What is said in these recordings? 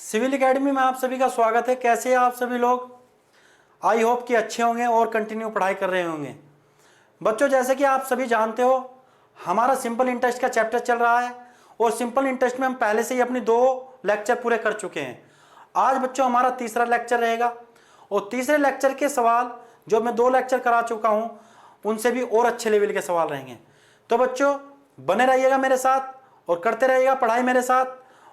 Civil academy में आप सभी का स्वागत है। कैसे हैं आप सभी लोग? आई होप कि अच्छे होंगे और कंटिन्यू पढ़ाई कर रहे होंगे। बच्चों, जैसे कि आप सभी जानते हो, हमारा सिंपल इंटरेस्ट का चैप्टर चल रहा है और सिंपल इंटरेस्ट में हम पहले से ही अपनी 2 लेक्चर पूरे कर चुके हैं। आज बच्चों हमारा तीसरा लेक्चर रहेगा और तीसरे लेक्चर के सवाल जो मैं 2 लेक्चर करा चुका हूं, उनसे भी और अच्छे लेवल के सवाल रहेंगे। तो बच्चों बने रहिएगा मेरे साथ और करते रहिएगा पढ़ाई मेरे साथ।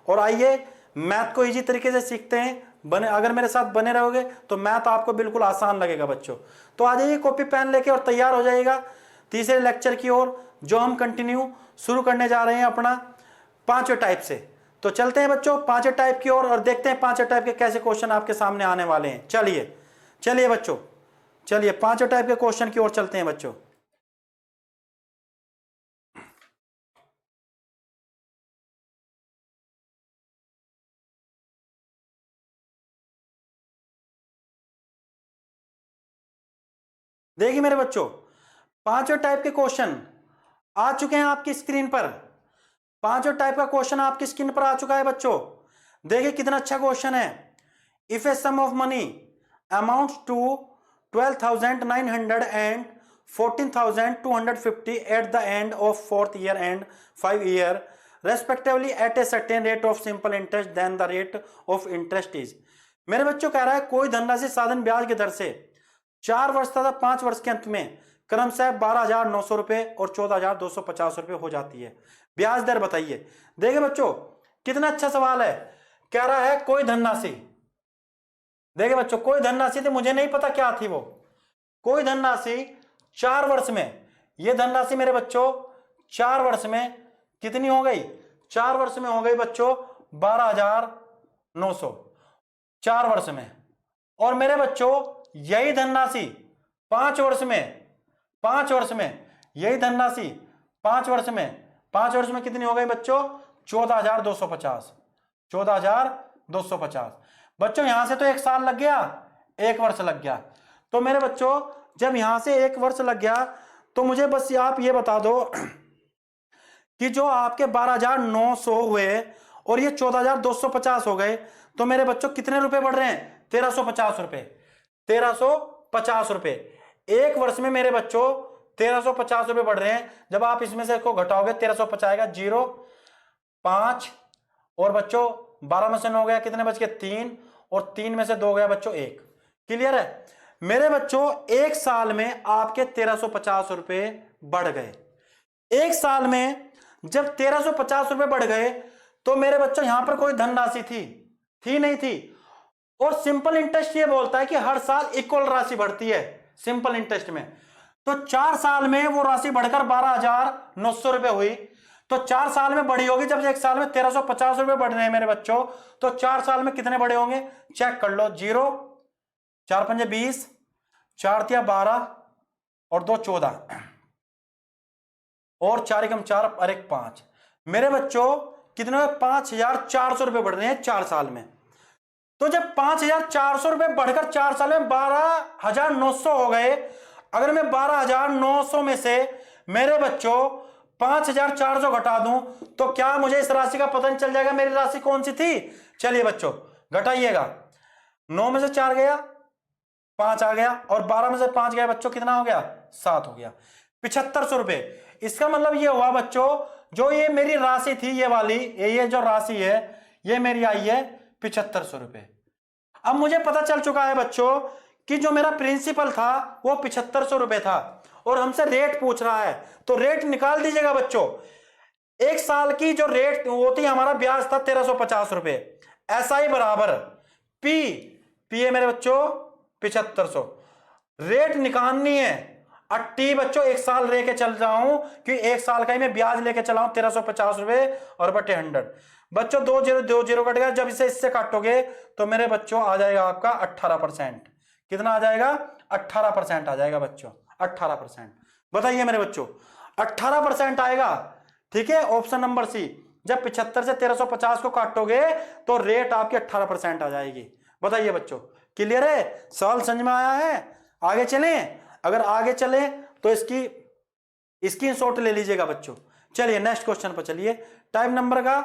और आइए मैथ को इजी तरीके से सीखते हैं। अगर मेरे साथ बने रहोगे तो मैथ आपको बिल्कुल आसान लगेगा बच्चों। तो आ जाइए कॉपी पेन लेके और तैयार हो जाइएगा तीसरे लेक्चर की ओर, जो हम कंटिन्यू शुरू करने जा रहे हैं अपना 5वें टाइप से। तो चलते हैं बच्चों 5वें टाइप की ओर और देखते हैं 5वें टाइप के कैसे क्वेश्चन आपके सामने आने वाले हैं। चलिए बच्चों, चलिए 5वें टाइप के क्वेश्चन की ओर चलते हैं बच्चों। देखिए मेरे बच्चों, 5वें टाइप के क्वेश्चन आ चुके हैं आपकी स्क्रीन पर। 5वें टाइप का क्वेश्चन आपकी स्क्रीन पर आ चुका है बच्चों। देखिए कितना अच्छा क्वेश्चन है। If a sum of money amounts to 12,900 and 14,250 at the end of 4th year and 5 year respectively at a certain rate of simple interest, then the rate of interest is. मेरे बच्चों कह रहा है कोई धनराशि साधन ब्याज की दर से 4 वर्ष तथा 5 वर्ष के अंत में क्रमशः 12,900 रुपए और 14,250 रुपए हो जाती है। ब्याज दर बताइए। देखिए बच्चों कितना अच्छा सवाल है। कह रहा है कोई धनराशि, देखिए बच्चों कोई धनराशि थी, मुझे नहीं पता क्या थी वो। कोई धनराशि 4 वर्ष में, ये धनराशि मेरे बच्चों 4 वर्ष में कितनी हो गई? 4 वर्ष में हो गई बच्चों 12,900 4 वर्ष में। और मेरे बच्चों यही धनराशि 5 वर्ष में, 5 वर्ष में यही धनराशि 5 वर्ष में कितनी हो गई बच्चों? 14,250 14,250। बच्चों यहां से तो 1 साल लग गया, 1 वर्ष लग गया। तो मेरे बच्चों जब यहां से 1 वर्ष लग गया तो मुझे बस आप ये बता दो कि जो आपके 12,900 हुए और ये 14,250 हो गए, तो मेरे बच्चों कितने रुपए बढ़ रहे हैं? 1,350 रुपए। 1,350 रुपए 1 वर्ष में मेरे बच्चों 1,350 रुपए बढ़ रहे हैं। जब आप इसमें से को घटाओगे 1,350 आएगा 0 5 और बच्चों 12 में से 9 गया, कितने बच गए? 3 और 3 में से 2 गया बच्चों 1। क्लियर है मेरे बच्चों? 1 साल में आपके 1,350 रुपए बढ़ गए। 1 साल में जब 1,350 रुपए बढ़ गए तो मेरे बच्चों यहां पर कोई धनराशि थी नहीं थी। और सिंपल इंटरेस्ट ये बोलता है कि हर साल इक्वल राशि बढ़ती है सिंपल इंटरेस्ट में। तो 4 साल में वो राशि बढ़कर 12,900 रुपए हुई। तो 4 साल में बढ़ी होगी। जब 1 साल में 1,350 रुपए बढ़ रहे हैं मेरे बच्चों, तो 4 साल में कितने बढ़े होंगे? चेक कर लो। 0 4 पंजे 20, 4 तिया 12 और 2 14 और 4 एकम 4 और 1 5। मेरे बच्चों कितने? 5,400 रुपए बढ़ रहे हैं 4 साल में। तो जब 5,400 रुपए बढ़कर 4 साल में 12,900 हो गए, अगर मैं 12,900 में से मेरे बच्चों 5,400 घटा दूं तो क्या मुझे इस राशि का पता नहीं चल जाएगा मेरी राशि कौन सी थी? चलिए बच्चों घटाइएगा। 9 में से 4 गया 5 आ गया और 12 में से 5 गया बच्चों, कितना हो गया? 7 हो गया। 7,500 रुपए। इसका मतलब ये हुआ बच्चों, जो ये मेरी राशि थी ये वाली, ये जो राशि है ये मेरी आई है 7,500 रुपए। अब मुझे पता चल चुका है बच्चों कि जो मेरा प्रिंसिपल था वो 7,500 रुपए था और हमसे रेट पूछ रहा है, तो रेट निकाल दीजिएगा बच्चों। 1 साल की जो रेट होती हमारा ब्याज था 1,350 रुपए। SI बराबर पी है मेरे बच्चों 7,500। रेट निकालनी है अट्टी बच्चों 1 साल लेके चल जाऊं कि 1 साल का ही मैं ब्याज लेके चलाऊं 1,350 रुपए और बटे 100। बच्चों 2 0 कट गया। जब इसे इससे काटोगे तो मेरे बच्चों आ जाएगा आपका 18%। कितना आ जाएगा? 18% आ जाएगा बच्चों, 18%। बताइए मेरे बच्चों 18% आएगा। ठीक है, ऑप्शन नंबर सी। जब 75 से 1,350 को काटोगे तो रेट आपकी 18% आ जाएगी। बताइए बच्चों क्लियर है? सवाल समझ में आया है? आगे चलें? अगर आगे चले तो इसकी स्क्रीनशॉट ले लीजिएगा बच्चों। चलिए नेक्स्ट क्वेश्चन पर चलिए। टाइप नंबर का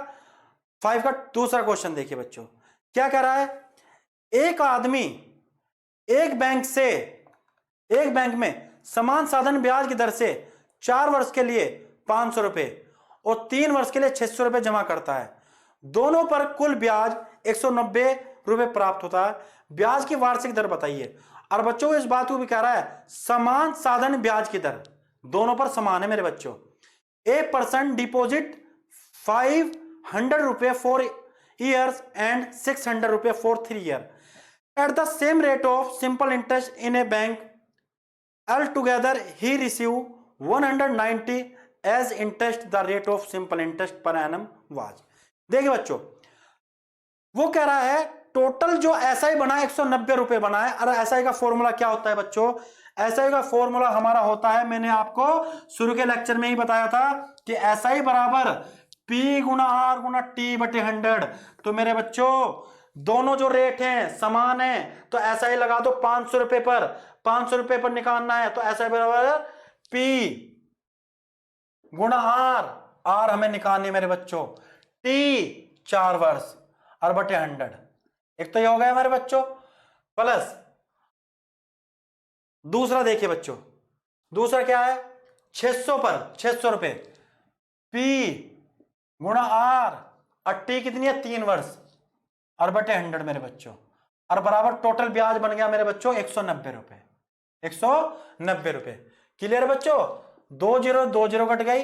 5 का दूसरा क्वेश्चन देखिए बच्चों। क्या कह रहा है, एक आदमी एक बैंक में समान साधन ब्याज की दर से 4 वर्ष के लिए 500 रुपए और 3 वर्ष के लिए 600 रुपए जमा करता है। दोनों पर कुल ब्याज 190 रुपए प्राप्त होता है। ब्याज की वार्षिक दर बताइए। और बच्चों इस बात को भी कह रहा है समान साधन ब्याज की दर दोनों पर समान है मेरे बच्चों। ए पर्सन डिपॉजिट 500 रुपए फॉर ईयर्स एंड 600 रुपए for 3 year at the same rate of simple interest in a bank. Altogether he receive 190 as interest. The rate of simple interest per annum was. देखिए बच्चों, वो कह रहा है total जो SI बना है 190 रुपए बना है। और एसआई का फॉर्मूला क्या होता है बच्चों, एसआई का फॉर्मूला हमारा होता है, मैंने आपको शुरू के लेक्चर में ही बताया था कि एसआई बराबर पी गुना आर गुना टी बटे 100। तो मेरे बच्चों दोनों जो रेट हैं समान है, तो ऐसा ही लगा दो 500 रुपए पर, 500 रुपए पर निकालना है तो ऐसा बराबर पी गुना आर, आर हमें निकालनी है मेरे बच्चों, टी 4 वर्ष और बटे 100। एक तो ये हो गया मेरे बच्चों, प्लस दूसरा देखिए बच्चों, दूसरा क्या है 600 पर 600 रुपए पी गुणा आर और टी कितनी है 3 वर्ष और बटे 100 मेरे बच्चों, और बराबर टोटल ब्याज बन गया मेरे बच्चों 190 रुपए, 190 रुपए। क्लियर बच्चों, 20 कट गई,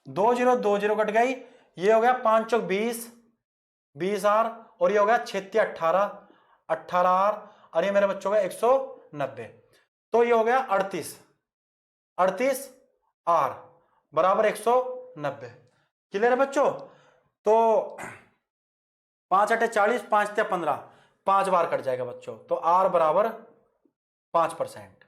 20 कट गई, ये हो गया 5 चौक 20, 20 आर, और ये हो गया 6 18, 18 आर, और ये मेरे बच्चों का 190, तो ये हो गया 38, 38 आर बराबर 190। क्लियर है बच्चों, तो 5 8 40, 5 3 15, 5 बार कट जाएगा बच्चों, तो आर बराबर 5%।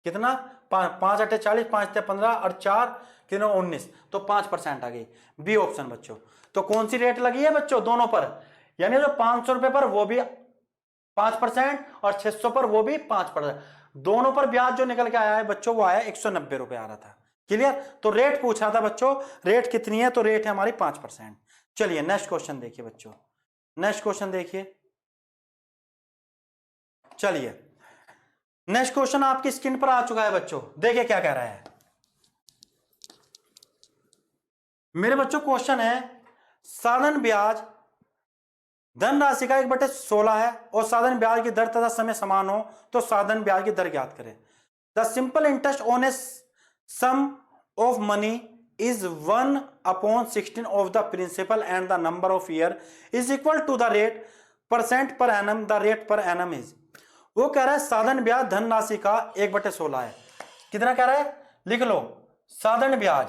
कितना 5 8 40, 5 3 15 और 4 कितना 19, तो 5% आ गई, बी ऑप्शन बच्चों। तो कौन सी रेट लगी है बच्चों दोनों पर, यानी जो 500 रुपए पर वो भी 5% और 600 पर वो भी 5%, दोनों पर ब्याज जो निकल के आया है बच्चों वो आया 190 रुपए आ रहा था। क्लियर, तो रेट पूछ रहा था बच्चों, रेट कितनी है, तो रेट है हमारी 5%। चलिए नेक्स्ट क्वेश्चन देखिए बच्चों, नेक्स्ट क्वेश्चन देखिए, चलिए नेक्स्ट क्वेश्चन आपकी स्क्रीन पर आ चुका है बच्चों, देखिए क्या कह रहा है मेरे बच्चों। क्वेश्चन है साधन ब्याज धनराशि का 1/16 है और साधन ब्याज की दर तथा समय समान हो तो साधन ब्याज की दर ज्ञात करें। The simple interest on a sum of money is 1/16 of the principal and the number of year is equal to the rate % per annum. The rate per annum is, वो कह रहा है साधन ब्याज धनराशि का 1/16 है। कितना कह रहा है, लिख लो साधन ब्याज,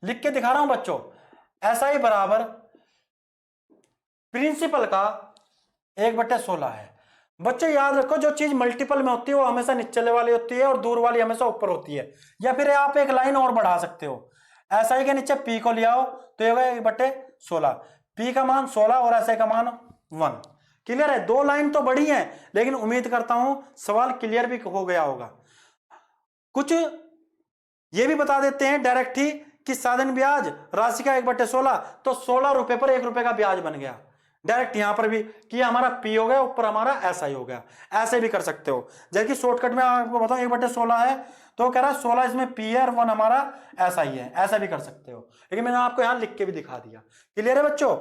लिख के दिखा रहा हूं बच्चों, ऐसा ही बराबर प्रिंसिपल का 1/16 है। बच्चों याद रखो जो चीज मल्टीपल में होती है वो हमेशा निचले वाली होती है और दूर वाली हमेशा ऊपर होती है। या फिर आप एक लाइन और बढ़ा सकते हो, ऐसा ही के नीचे पी को ले आओ तो ये होगा 1/16, पी का मान 16 और ऐसे का मान 1। क्लियर है, 2 लाइन तो बड़ी है लेकिन उम्मीद करता हूं सवाल क्लियर भी हो गया होगा। कुछ ये भी बता देते हैं डायरेक्ट ही कि साधन ब्याज राशि का 1/16, तो 16 रुपए पर 1 रुपए का ब्याज बन गया डायरेक्ट। यहां पर भी कि हमारा पी हो गया, ऊपर हमारा ऐसा ही हो गया, ऐसे भी कर सकते हो। जबकि शॉर्टकट में आपको बताओ 1/16 है तो कह रहा है 16 इसमें पी है और 1 हमारा ऐसा ही है, ऐसा भी कर सकते हो, लेकिन मैंने आपको यहां लिख के भी दिखा दिया। क्लियर है बच्चों,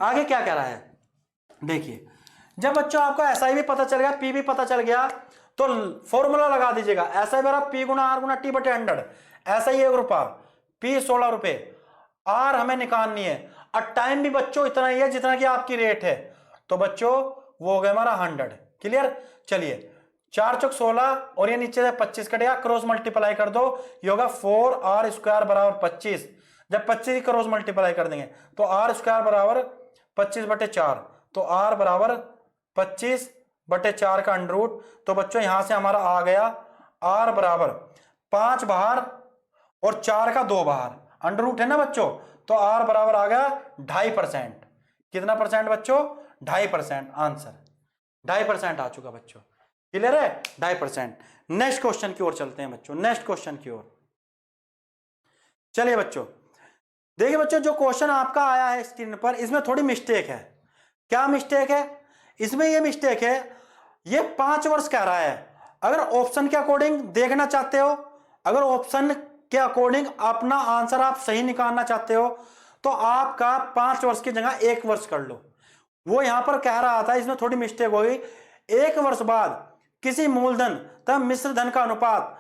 आगे क्या कह रहा है देखिए, जब बच्चों आपको ऐसा भी पता चल गया, पी भी पता चल गया, तो फॉर्मूला लगा दीजिएगा, ऐसा बराबर पी गुना आर गुना टी बटे 100, ऐसा ही 1 रुपया, पी 16 रुपए, आर हमें निकालनी है और टाइम भी बच्चों इतना ही है जितना कि आपकी रेट है, तो बच्चों वो हो गया हमारा 100। क्लियर, चलिए 4 चौक 16 और ये नीचे से 25 कटेगा, क्रॉस मल्टीप्लाई कर दो, ये होगा 4r² बराबर 25। जब 25 क्रॉस मल्टीप्लाई कर देंगे तो r² बराबर 25/4, तो r बराबर 25/4 का अंडर, तो बच्चों यहां से हमारा आ गया r बराबर 5 बाहर और 4 का 2 बाहर, अंडर है ना बच्चों, तो r बराबर आ गया 2.5%। कितना परसेंट बच्चों, 2.5% आंसर, 2.5% आ चुका बच्चों। क्लियर है, 2.5%। नेक्स्ट क्वेश्चन की ओर चलते हैं बच्चों, नेक्स्ट क्वेश्चन की ओर चलिए बच्चों। देखिए बच्चों जो क्वेश्चन आपका आया है स्क्रीन पर, इसमें थोड़ी मिस्टेक है, क्या मिस्टेक है इसमें? ये मिस्टेक है, ये 5 वर्ष कह रहा है। अगर ऑप्शन के अकॉर्डिंग देखना चाहते हो, अगर ऑप्शन के अकॉर्डिंग अपना आंसर आप सही निकालना चाहते हो, तो आपका 5 वर्ष की जगह 1 वर्ष कर लो। वो यहां पर कह रहा था, इसमें थोड़ी मिस्टेक हो गई, 1 वर्ष बाद किसी मूलधन तब मिश्र धन का अनुपात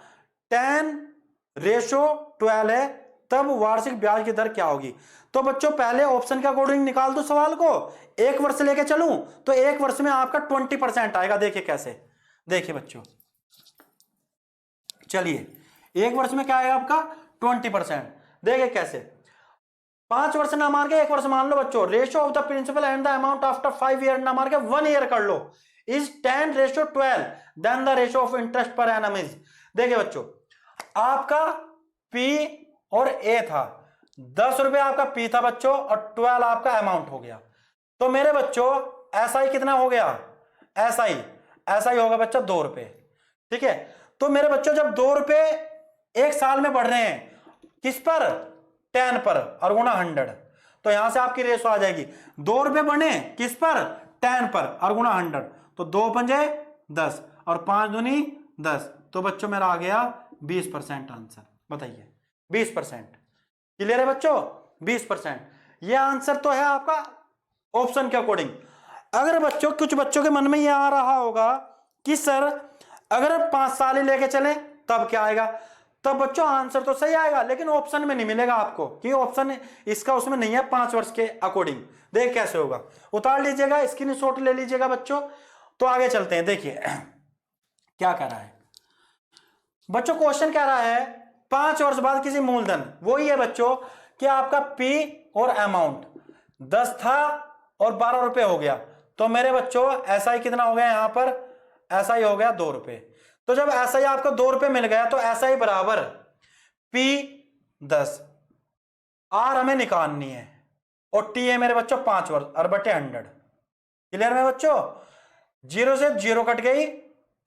10:12 है, तब वार्षिक ब्याज की दर क्या होगी? तो बच्चों पहले ऑप्शन के अकॉर्डिंग निकाल दो सवाल को, 1 वर्ष लेके चलूं तो 1 वर्ष में आपका 20% आएगा। देखिए कैसे, देखिए बच्चों, चलिए 1 वर्ष में क्या आएगा आपका 20%। देखिए कैसे, 5 वर्ष ना मार के 1 वर्ष मान लो बच्चों। Ratio of the principal and the amount after 5 year ना मार के 1 ईयर कर लो, is 10:12 then the ratio of interest per annum is. देखिए बच्चों, आपका पी और ए था, 10 रुपए आपका पी था बच्चों, और 12 आपका अमाउंट हो गया। तो मेरे बच्चों एसआई कितना हो गया? एसआई होगा बच्चा 2 रुपए। ठीक है, तो मेरे बच्चों जब 2 रुपए 1 साल में बढ़ रहे हैं, किस पर? 10 पर, और गुना 100, तो यहां से आपकी रेशो आ जाएगी। 2 रुपए बढ़े किस पर? 10 पर, और गुना 100, तो 2 पंजे 10 और 5 दूनी 10, तो बच्चों मेरा आ गया 20% आंसर। बताइए 20%। क्लियर है बच्चों? 20%। ये आंसर तो है आपका ऑप्शन के अकॉर्डिंग। अगर बच्चों कुछ बच्चों के मन में ये आ रहा होगा कि सर अगर 5 साल ही लेके चले तब क्या आएगा, तब बच्चों आंसर तो सही आएगा, लेकिन ऑप्शन में नहीं मिलेगा आपको, कि ऑप्शन इसका उसमें नहीं है 5 वर्ष के अकॉर्डिंग। देख कैसे होगा, उतार लीजिएगा, स्क्रीनशॉट ले लीजिएगा बच्चों। तो आगे चलते हैं, देखिए क्या कह रहा है बच्चों। क्वेश्चन कह रहा है 5 वर्ष बाद किसी मूलधन, वही है बच्चों कि आपका पी और अमाउंट 10 था और 12 रुपए हो गया, तो मेरे बच्चों एसआई कितना हो गया? यहां पर एसआई हो गया 2 रुपए। तो जब एसआई आपको 2 रुपए मिल गया, तो एसआई बराबर पी 10, आर हमें निकालनी है, और टी है मेरे बच्चों 5 वर्ष, और बटे 100। क्लियर है बच्चों? 0 से 0 कट गई,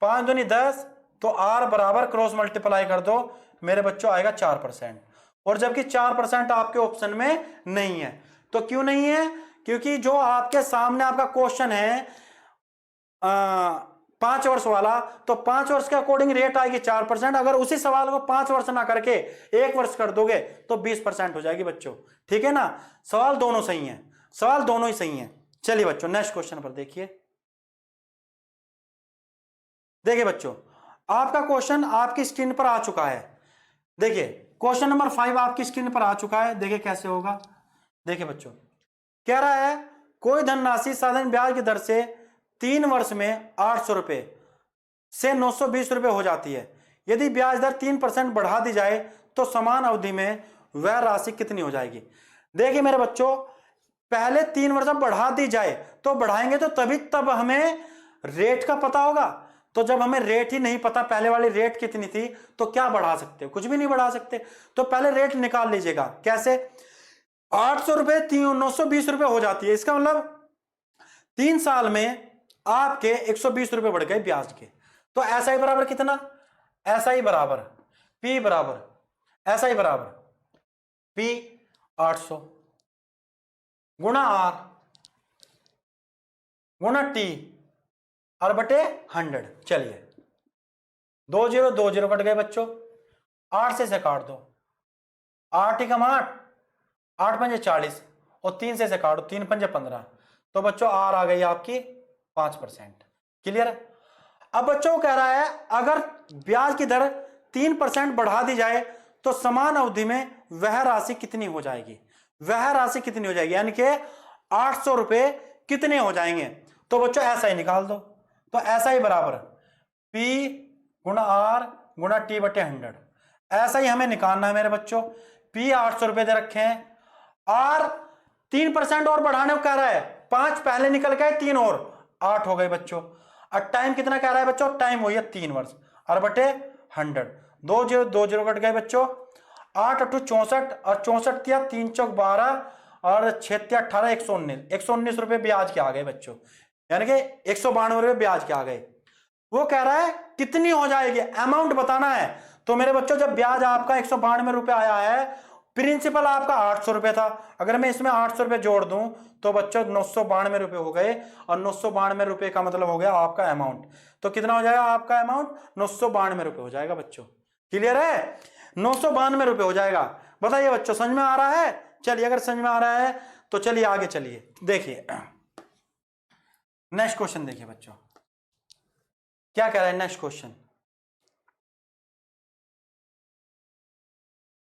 5 दूनी 10, तो आर बराबर क्रॉस मल्टीप्लाई कर दो, मेरे बच्चों आएगा 4%। और जबकि 4% आपके ऑप्शन में नहीं है। तो क्यों नहीं है? क्योंकि जो आपके सामने आपका क्वेश्चन है 5 वर्ष वाला, तो 5 वर्ष के अकॉर्डिंग रेट आएगी 4%। अगर उसी सवाल को 5 वर्ष ना करके 1 वर्ष कर दोगे तो 20% हो जाएगी बच्चों। ठीक है ना? सवाल दोनों सही है, सवाल दोनों ही सही है। चलिए बच्चों नेक्स्ट क्वेश्चन पर देखिए। देखिए बच्चों, आपका क्वेश्चन आपकी स्क्रीन पर आ चुका है। देखिए क्वेश्चन नंबर 5 आपकी स्क्रीन पर आ चुका है। देखिए कैसे होगा। देखिए बच्चों, कह रहा है कोई धनराशि साधारण ब्याज की दर से 3 वर्ष में 800 रुपए से 920 रुपए हो जाती है। यदि ब्याज दर 3% बढ़ा दी जाए तो समान अवधि में वह राशि कितनी हो जाएगी? देखिए मेरे बच्चों, पहले 3 वर्ष बढ़ा दी जाए तो बढ़ाएंगे तो तभी तब हमें रेट का पता होगा। तो जब हमें रेट ही नहीं पता, पहले वाली रेट कितनी थी, तो क्या बढ़ा सकते हो? कुछ भी नहीं बढ़ा सकते। तो पहले रेट निकाल लीजिएगा। कैसे? 800 रुपए 920 रुपए हो जाती है, इसका मतलब 3 साल में आपके 120 रुपए बढ़ गए ब्याज के। तो एसआई बराबर कितना? एसआई बराबर पी बराबर एसआई बराबर पी 800 गुणा आर गुणा टी और बटे 100। चलिए 2 0 2 0 कट गए बच्चों, 8 से काट दो, 8 कम 8, 8 पंजे 40, और 3 से काट दो, 3 पंजे 15, तो बच्चों आर आ गई आपकी 5%। क्लियर है? अब बच्चों कह रहा है अगर ब्याज की दर 3% बढ़ा दी जाए तो समान अवधि में वह राशि कितनी हो जाएगी? वह राशि कितनी हो जाएगी, यानी कि 800 रुपए कितने हो जाएंगे? तो बच्चों ऐसा ही निकाल दो। तो ऐसा ही बराबर P गुणा R गुणा T बटे 100। ऐसा ही हमें निकालना है मेरे बच्चों। P 800 रुपए दे रखे हैं, R 3% और बढ़ाने को कह रहा है, 5 पहले निकल गए, 3 और 8 हो गए बच्चों। और टाइम कितना कह रहा है बच्चों? टाइम हुई है 3 वर्ष, और बटे 100। 2 0 2 0 कट गए बच्चों, 8 8 64, और 64 तिया 3 चौक 12, और 6 तिया 18, 119 रुपए ब्याज के आ गए बच्चों, यानी कि 192 रुपए ब्याज के आ गए। वो कह रहा है कितनी हो जाएगी, अमाउंट बताना है। तो मेरे बच्चों जब ब्याज आपका 192 रुपए आया है, प्रिंसिपल आपका 800 रुपये था, अगर मैं इसमें 800 रुपये जोड़ दूं तो बच्चों 992 रुपये हो गए, और 992 रुपये का मतलब हो गया आपका अमाउंट। तो कितना हो जाएगा आपका अमाउंट? 992 रुपये हो जाएगा बच्चों। क्लियर है? 992 रुपये हो जाएगा। बताइए बच्चों समझ में आ रहा है? चलिए अगर समझ में आ रहा है तो चलिए आगे चलिए, देखिए नेक्स्ट क्वेश्चन देखिए बच्चों क्या कह रहा है नेक्स्ट क्वेश्चन।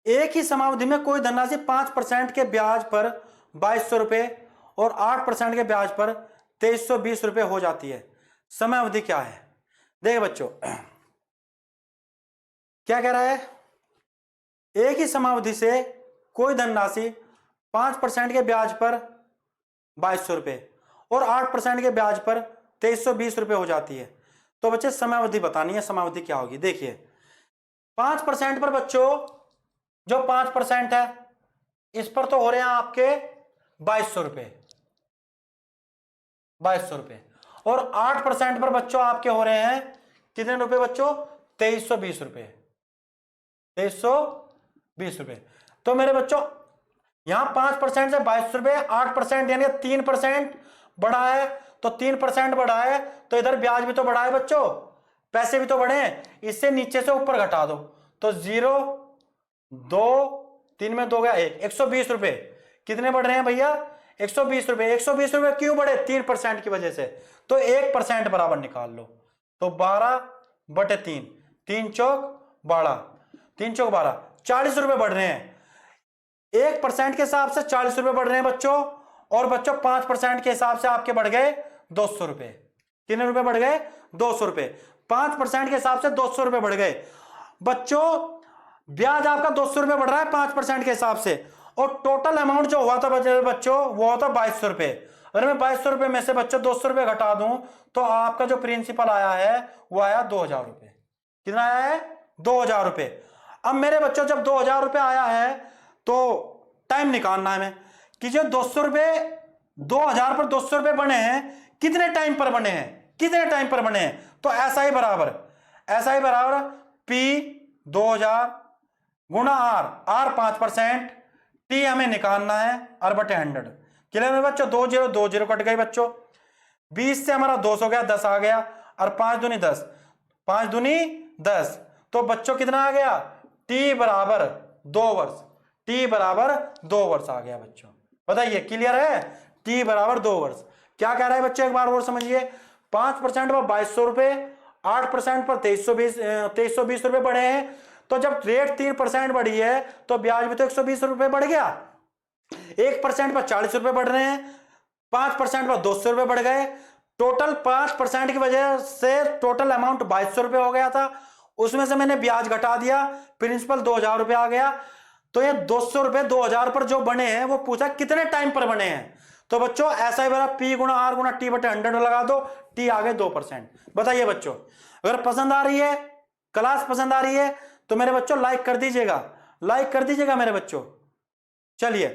एक ही समावधि में कोई धनराशि 5% के ब्याज पर 2200 रुपये और 8% के ब्याज पर 2320 रुपये हो जाती है, समय अवधि क्या है? देखिए बच्चों क्या कह रहा है, एक ही समावधि से कोई धनराशि 5% के ब्याज पर 2200 रुपये और 8% के ब्याज पर 2320 रुपये हो जाती है। तो बच्चे समयावधि बतानी है, समयावधि क्या होगी। देखिए 5% पर बच्चों जो 5% है इस पर तो हो रहे हैं आपके 2200 रुपये, 2200 रुपये, और 8% पर बच्चों आपके हो रहे हैं कितने रुपए बच्चों? 2320 रुपये, 2320 रुपये। तो मेरे बच्चों यहां 5% से 2200 रुपये, 8% यानी 3% बढ़ा है, तो 3% बढ़ा है तो इधर ब्याज भी तो बढ़ा है बच्चों, पैसे भी तो बढ़े हैं, इससे नीचे से ऊपर घटा दो तो 0 2 3 में 2 गया 1, 120 रुपये। कितने बढ़ रहे हैं भैया? 120 रुपये। 120 रुपये क्यों बढ़े? 3% की वजह से। तो 1% बराबर निकाल लो, तो 12/3, 3 चौक 12, 3 चौक 12, 40 रुपये बढ़ रहे हैं। 1% के हिसाब से 40 रुपये बढ़ रहे हैं बच्चों, और बच्चों 5% के हिसाब से आपके बढ़ गए 200 रुपये। कितने रुपए बढ़ गए? 200 रुपये। 5% के हिसाब से 200 रुपये बढ़ गए बच्चों। ब्याज आपका 200 रुपये बढ़ रहा है 5% के हिसाब से, और टोटल अमाउंट जो हुआ था बच्चों वो होता 2200 रुपये। अगर मैं 2200 रुपये में से बच्चों 200 रुपये घटा दूं तो आपका जो प्रिंसिपल आया है वो आया 2000 रुपये। कितना आया है? 2000 रुपये। अब मेरे बच्चों जब 2000 रुपये आया है तो टाइम निकालना है हमें कि जो 200 रुपये 2000 पर 200 रुपये बने हैं कितने टाइम पर बने हैं, कितने टाइम पर बने हैं। तो ऐसा ही बराबर P 2000 गुणा R 5%, T हमें निकालना है R/100। क्लियर है बच्चों? 2 0 कट गए बच्चों। 20 से हमारा 200 गया, 10 आ गया, और 5 दूनी 10, 5 दूनी 10। तो बच्चों कितना आ गया? T बराबर 2 वर्ष, T बराबर 2 वर्ष आ गया बच्चों। बताइए क्लियर है? T बराबर 2 वर्ष। क्या कह रहा है बच्चों एक बार और समझिए। 5% पर 2200 रुपये, 8% पर 2320 रुपये बढ़े हैं, तो जब रेट 3% बढ़ी है तो ब्याज भी तो 120 रुपये बढ़ गया। 1% पर 40 रुपये बढ़ रहे हैं, 5% पर 200 रुपये बढ़ गए। टोटल 5% की वजह से टोटल अमाउंट 2200 रुपये हो गया था, उसमें से मैंने ब्याज घटा दिया, प्रिंसिपल 2000 रुपये आ गया। तो ये 200 रुपये 2000 पर जो बने हैं वो पूछा कितने टाइम पर बने हैं। तो बच्चों ऐसा ही बड़ा P गुणा R गुणा T/100 लगा दो, T आ गए 2%। बताइए बच्चों अगर पसंद आ रही है, क्लास पसंद आ रही है तो मेरे बच्चों लाइक कर दीजिएगा, लाइक कर दीजिएगा मेरे बच्चों। चलिए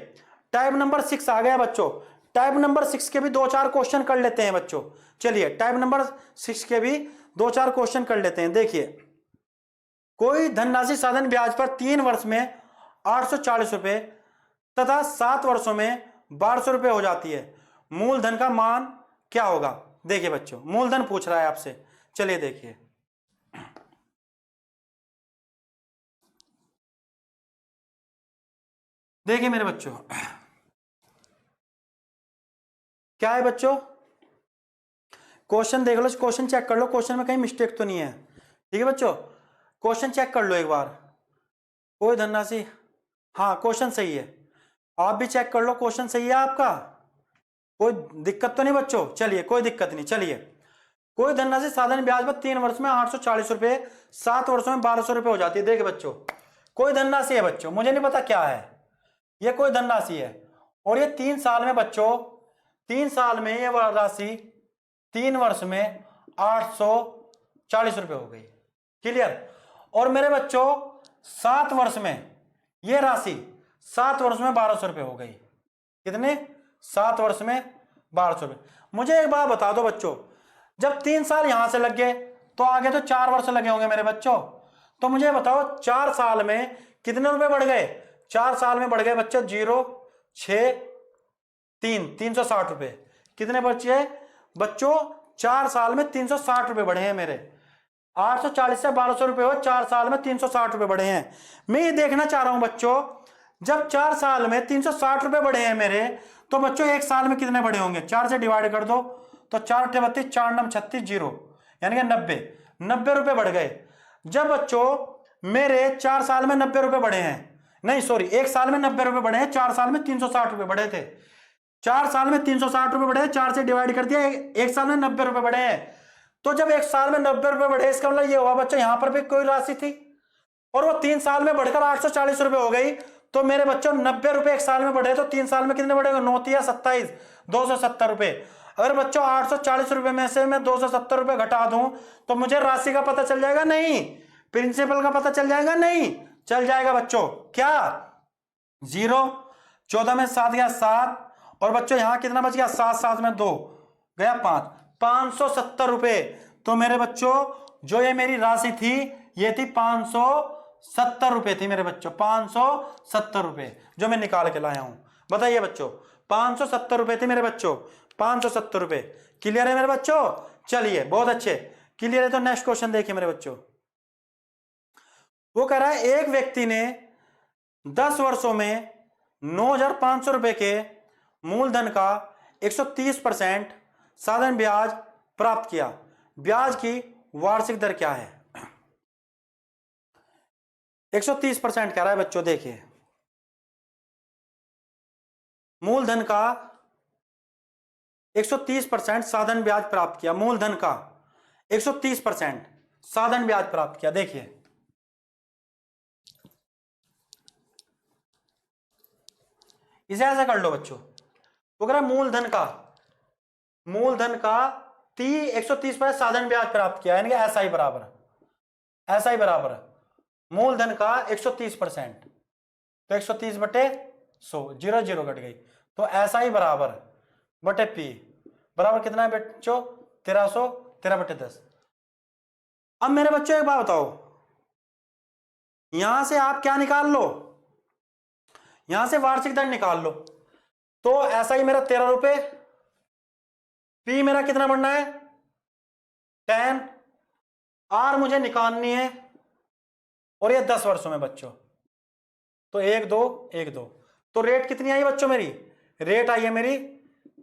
टाइप नंबर 6 आ गया बच्चों। टाइप नंबर 6 के भी 2-4 क्वेश्चन कर लेते हैं बच्चों। चलिए टाइप नंबर 6 के भी 2-4 क्वेश्चन कर लेते हैं। देखिए कोई धनराशि साधन ब्याज पर 3 वर्ष में 840 रुपये तथा 7 वर्षों में 1200 रुपये हो जाती है, मूलधन का मान क्या होगा? देखिए बच्चों मूलधन पूछ रहा है आपसे। चलिए देखिए देखिए मेरे बच्चों क्या है बच्चों, क्वेश्चन देख लो, क्वेश्चन चेक कर लो, क्वेश्चन में कहीं मिस्टेक तो नहीं है। ठीक है बच्चों क्वेश्चन चेक कर लो एक बार। कोई धनराशि, हाँ क्वेश्चन सही है, आप भी चेक कर लो क्वेश्चन सही है आपका, कोई दिक्कत तो नहीं बच्चों। चलिए कोई दिक्कत नहीं। चलिए कोई धनराशि साधारण ब्याज पर 3 वर्ष में 840 रुपये, 7 वर्षों में 1200 रुपये हो जाती है। देखिए बच्चों कोई धनराशि है बच्चों, मुझे नहीं पता क्या है, ये कोई धनराशि है और ये 3 साल में बच्चों, 3 साल में ये राशि 3 वर्ष में 840 रुपये हो गई। क्लियर? और मेरे बच्चों 7 वर्ष में ये राशि 7 वर्ष में 1200 रुपये हो गई। कितने? 7 वर्ष में 1200 रुपये। मुझे एक बात बता दो बच्चों, जब 3 साल यहां से लग गए तो आगे तो 4 वर्ष लगे होंगे मेरे बच्चों। तो मुझे बताओ 4 साल में कितने रुपए बढ़ गए? 4 साल में बढ़ गए बच्चों 0 6 3 360 रुपए। कितने बचे बच्चों? 4 साल में 360 रुपए बढ़े हैं मेरे। 840 से 1200 रुपए हो, 4 साल में 360 रुपए बढ़े हैं। मैं ये देखना चाह रहा हूं बच्चों, जब 4 साल में 360 रुपए बढ़े हैं मेरे, तो बच्चों 1 साल में कितने बढ़े होंगे? 4 से डिवाइड कर दो तो 4 × 32, 4 × 9 36, 0 यानी कि 90 रुपए बढ़ गए। जब बच्चों मेरे 4 साल में 90 रुपए बढ़े हैं, नहीं सॉरी 1 साल में 90 रुपए बढ़े हैं, 4 साल में 360 रुपए बढ़े थे। 4 साल में 360 रुपए बढ़े, 4 से डिवाइड कर दिया, 1 साल में 90 रुपए बढ़े हैं। तो जब 1 साल में 90 रुपए बढ़े, इसका मतलब ये हुआ बच्चों यहां पर भी कोई राशि थी और वो 3 साल में बढ़कर 840 रुपए हो गई। तो मेरे बच्चों 90 रुपए 1 साल में बढ़े, तो 3 साल में कितने बढ़ेंगे? 9 × 27, 270 रुपए। अगर बच्चों 840 रुपए में से मैं 270 रुपए घटा दूं तो मुझे राशि का पता चल जाएगा? नहीं। प्रिंसिपल का पता चल जाएगा? नहीं चल जाएगा बच्चों। क्या 0, 14 में 7 गया 7, और बच्चों यहां कितना बच गया? 7 7 में 2 गया 5, 570 रुपए। तो मेरे बच्चों जो ये मेरी राशि थी ये थी 570 रुपए थी मेरे बच्चों, 570 रुपए जो मैं निकाल के लाया हूं। बताइए बच्चों 570 रुपए थे मेरे बच्चों, 570 रुपए। क्लियर है मेरे बच्चों? चलिए बहुत अच्छे, क्लियर है। तो नेक्स्ट क्वेश्चन देखिए मेरे बच्चों, वो कह रहा है एक व्यक्ति ने 10 वर्षों में 9,500 रुपए के मूलधन का 130% साधन ब्याज प्राप्त किया। ब्याज की वार्षिक दर क्या है? 130% कह रहा है बच्चों। देखिए मूलधन का 130% साधन ब्याज प्राप्त किया, मूलधन का 130% साधन ब्याज प्राप्त किया। देखिए इसे ऐसा कर लो बच्चों, वो कह रहा है मूलधन का 130% साधन ब्याज प्राप्त किया, यानी कि SI बराबर मूलधन का 130%, तो 130/100, 0 0 कट गई, तो SI बराबर बटे P बराबर कितना है बच्चों? 1300, 13/10। अब मेरे बच्चों एक बात बताओ, यहां से आप क्या निकाल लो? यहां से वार्षिक दर निकाल लो। तो SI मेरा 13 रुपए, P मेरा कितना बनना है? 10, R मुझे निकालनी है, और ये 10 वर्षों में बच्चों, तो 1 2 1 2। तो रेट कितनी आई बच्चों? मेरी रेट आई है मेरी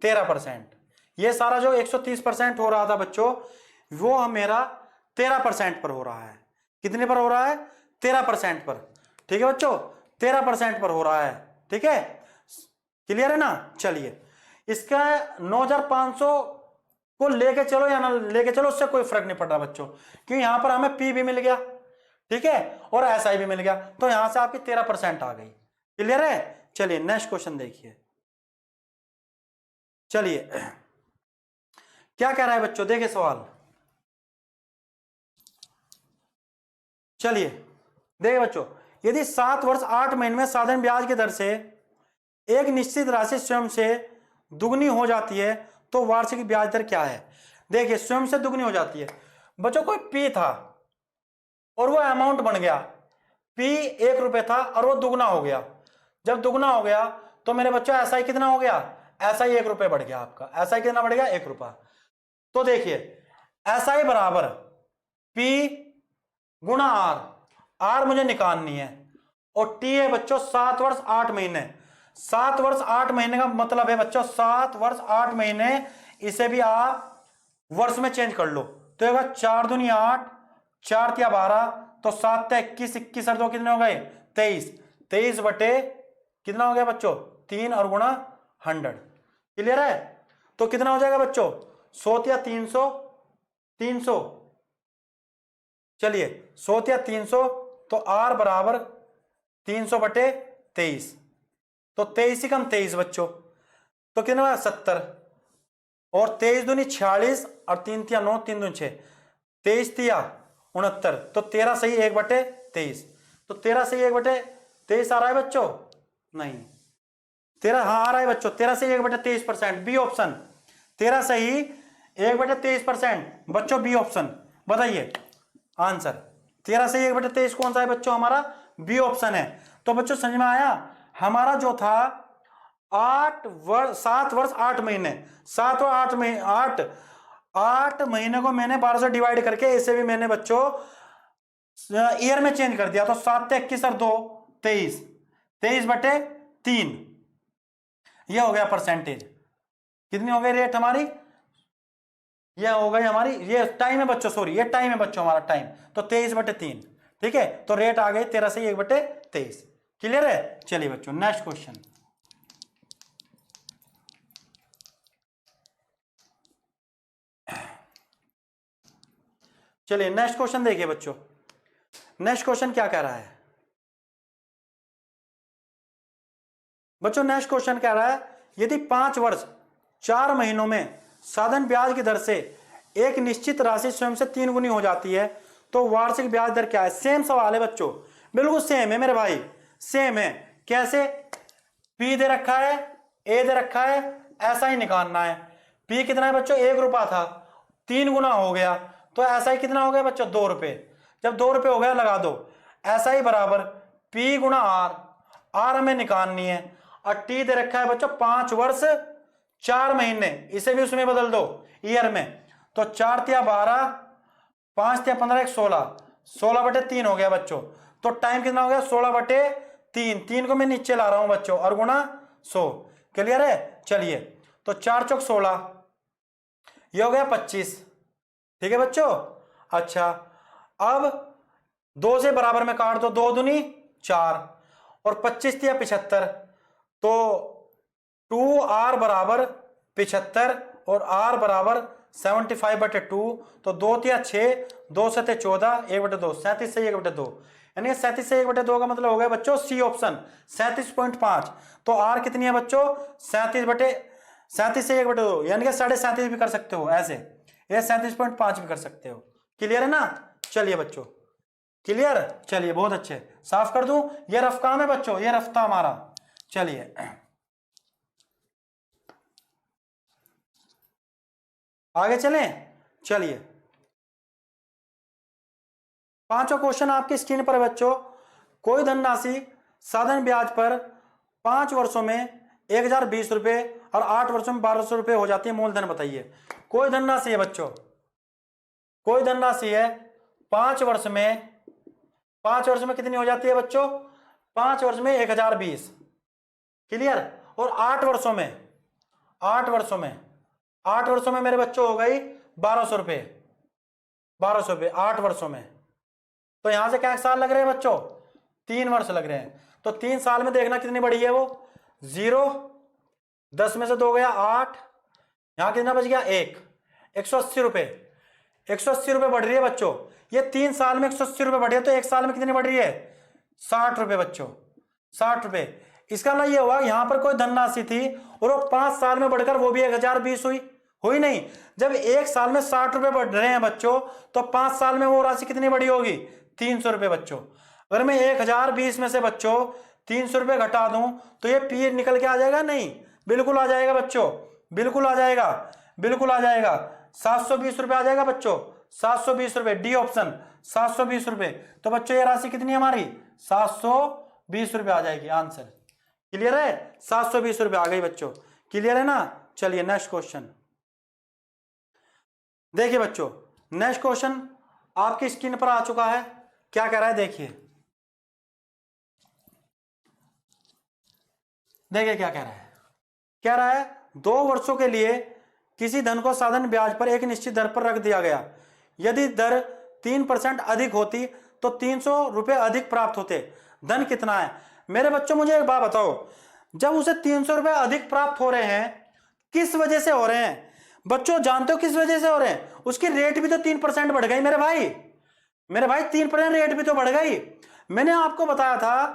13%। ये सारा जो 130% हो रहा था बच्चों, वो मेरा 13% पर हो रहा है। कितने पर हो रहा है? 13% पर। ठीक है बच्चों, 13% पर हो रहा है। ठीक है, क्लियर है ना? चलिए इसका 9,500 को लेके चलो या ना लेके चलो, उससे कोई फर्क नहीं पड़ रहा बच्चों, क्योंकि यहां पर हमें P भी मिल गया, ठीक है, और SI भी मिल गया, तो यहां से आपकी 13% आ गई। क्लियर है? चलिए नेक्स्ट क्वेश्चन देखिए। चलिए क्या कह रहा है बच्चों, देखिए सवाल। चलिए देखिए बच्चों, यदि 7 वर्ष 8 महीने में साधन ब्याज की दर से एक निश्चित राशि स्वयं से दुगनी हो जाती है तो वार्षिक ब्याज दर क्या है? देखिए स्वयं से दुगनी हो जाती है बच्चों, कोई P था और वो अमाउंट बन गया, P 1 रुपए था और वो दुगना हो गया। जब दुगना हो गया तो मेरे बच्चों SI कितना हो गया? SI 1 रुपए बढ़ गया आपका। SI कितना बढ़ गया? 1 रुपया। तो देखिए SI बराबर P गुणा R मुझे निकालनी है, और T है बच्चों 7 वर्ष 8 महीने। 7 वर्ष 8 महीने का मतलब है बच्चों 7 वर्ष 8 महीने, इसे भी आप वर्ष में चेंज कर लो तो 4 दूनी 8, 4 तिया 12, तो 7 तिया 21, 21 और 2 कितने हो गए? 23, 23 बटे कितना हो गया बच्चों? 3 और गुणा 100। क्लियर है? तो कितना हो जाएगा बच्चों? 100 तिया 300, 300। चलिए 100 तिया 300, तो R बराबर 300 बटे 23, तो 23 ही कम 23 बच्चों, तो कितना हुआ? 70, और 23 दूनी 46 और 3 तिया 9, 3 दूनी 6, 23 तिया 69, तो 13 सही 1/23, तो 13 सही 1/23 आ रहा है बच्चों? नहीं, 13 हाँ आ रहा है बच्चों, 13 सही 1/23%, बी ऑप्शन। 13 सही 1/23% बच्चों, बी ऑप्शन। बताइए आंसर 13 से 1/23 कौन सा है बच्चों? हमारा बी ऑप्शन है। तो बच्चों समझ में आया, हमारा जो था 7 वर्ष 8 महीने, 7 और 8 महीने, 8 महीने को मैंने 12 से डिवाइड करके इसे भी मैंने बच्चों ईयर में चेंज कर दिया। तो 7 से 21 और 2 23, 23/3 ये हो गया परसेंटेज। कितनी हो गई रेट हमारी, ये हो गई हमारी, ये टाइम है बच्चों, सॉरी ये टाइम है बच्चों हमारा टाइम, तो 23/3। ठीक है, तो रेट आ गई 13 से 1/23। क्लियर है। चलिए बच्चों नेक्स्ट क्वेश्चन। चलिए नेक्स्ट क्वेश्चन देखिए बच्चों, नेक्स्ट क्वेश्चन क्या कह रहा है बच्चों। नेक्स्ट क्वेश्चन कह रहा है यदि 5 वर्ष 4 महीनों में साधन ब्याज की दर से एक निश्चित राशि स्वयं से 3 गुनी हो जाती है तो वार्षिक ब्याज दर क्या है। सेम सवाल है बच्चों, बिल्कुल सेम है मेरे भाई, सेम है। कैसे, पी दे रखा है, ए दे रखा है, ऐसा ही निकालना है। पी कितना है बच्चों, 1 रुपया था, 3 गुना हो गया, तो ऐसा ही कितना हो गया बच्चों, 2 रुपए। जब 2 रुपए हो गया लगा दो, ऐसा ही बराबर पी गुना आर, आर हमें निकालनी है। और टी दे रखा है बच्चों 5 वर्ष 4 महीने, इसे भी उसमें बदल दो ईयर में, तो 4 तिया 12, 5 तिया 15, 1 16, 16/3 हो गया बच्चों। तो टाइम कितना हो गया, 16/3, 3 को मैं नीचे ला रहा हूं बच्चों, और गुना 100। क्लियर है। चलिए तो 4 चौक 16, ये हो गया 25। ठीक है बच्चों। अच्छा अब 2 से बराबर में काट दो, 2 दूनी 4, और 25 तिया 75, तो 2r बराबर 75 और r बराबर 75/2, तो 2 तिया 6, 2 सते 14, 1/2, 37 से 1/2, यानी 37 से 1/2 का मतलब हो गया बच्चों सी ऑप्शन 37.5। तो r कितनी है बच्चों, 37 से 1/2, यानी कि 37.5 भी कर सकते हो ऐसे, ये 37.5 भी कर सकते हो। क्लियर है ना। चलिए बच्चों क्लियर, चलिए बहुत अच्छे, साफ कर दूं, ये रफ काम है बच्चों, ये रफ्ता हमारा। चलिए आगे चलें। चलिए पांचवा क्वेश्चन आपकी स्क्रीन पर है बच्चों। कोई धनराशि साधन ब्याज पर 5 वर्षों में 1020 रुपए और 8 वर्षों में 1200 रुपए हो जाती है, मूलधन बताइए। कोई धनराशि है बच्चों, कोई धनराशि है 5 वर्ष में, 5 वर्ष में कितनी हो जाती है बच्चों, 5 वर्ष में 1020। क्लियर। और 8 वर्षों में, 8 वर्षों में, 8 वर्षों में मेरे बच्चों हो गई 1200 रुपए, 1200 रुपए 8 वर्षों में। तो यहां से क्या साल लग रहे हैं बच्चों, 3 वर्ष लग रहे हैं। तो 3 साल में देखना कितनी बढ़ी है वो, 0, 10 में से 2 गया 8, यहां कितना बच गया 1, 180 रुपए, 180 रुपए बढ़ रही है बच्चों। ये 3 साल में 180 रुपए बढ़े, तो 1 साल में कितनी बढ़ रही है, 60 रुपए बच्चों, 60 रुपए। इसका मतलब ये हुआ यहां पर कोई धनराशि थी और वो 5 साल में बढ़कर वो भी 1020 हुई नहीं। जब 1 साल में 60 रुपए बढ़ रहे हैं बच्चों, तो 5 साल में वो राशि कितनी बढ़ी होगी, 300 रुपए बच्चों। अगर मैं 1020 में से बच्चों 300 रुपए घटा दूं तो ये पी निकल के आ जाएगा, नहीं बिल्कुल आ जाएगा बच्चों, बिल्कुल आ जाएगा, बिल्कुल आ जाएगा, 720 रुपए आ जाएगा बच्चों, 720 रुपए, डी ऑप्शन 720 रुपए। तो बच्चों ये राशि कितनी है हमारी, 720 रुपए आ जाएगी आंसर। क्लियर है, 720 रुपए आ गई बच्चों। क्लियर है ना। चलिए नेक्स्ट क्वेश्चन देखिए बच्चों, नेक्स्ट क्वेश्चन आपकी स्क्रीन पर आ चुका है। क्या कह रहा है देखिए, देखिए क्या कह रहा है। कह रहा है 2 वर्षों के लिए किसी धन को साधन ब्याज पर एक निश्चित दर पर रख दिया गया, यदि दर 3% अधिक होती तो 300 रुपए अधिक प्राप्त होते, धन कितना है। मेरे बच्चों मुझे एक बात बताओ, जब उसे 300 रुपए अधिक प्राप्त हो रहे हैं, किस वजह से हो रहे हैं बच्चों, जानते हो किस वजह से हो रहे हैं, उसकी रेट भी तो 3% बढ़ गई मेरे भाई, मेरे भाई 3% रेट भी तो बढ़ गई। मैंने आपको बताया था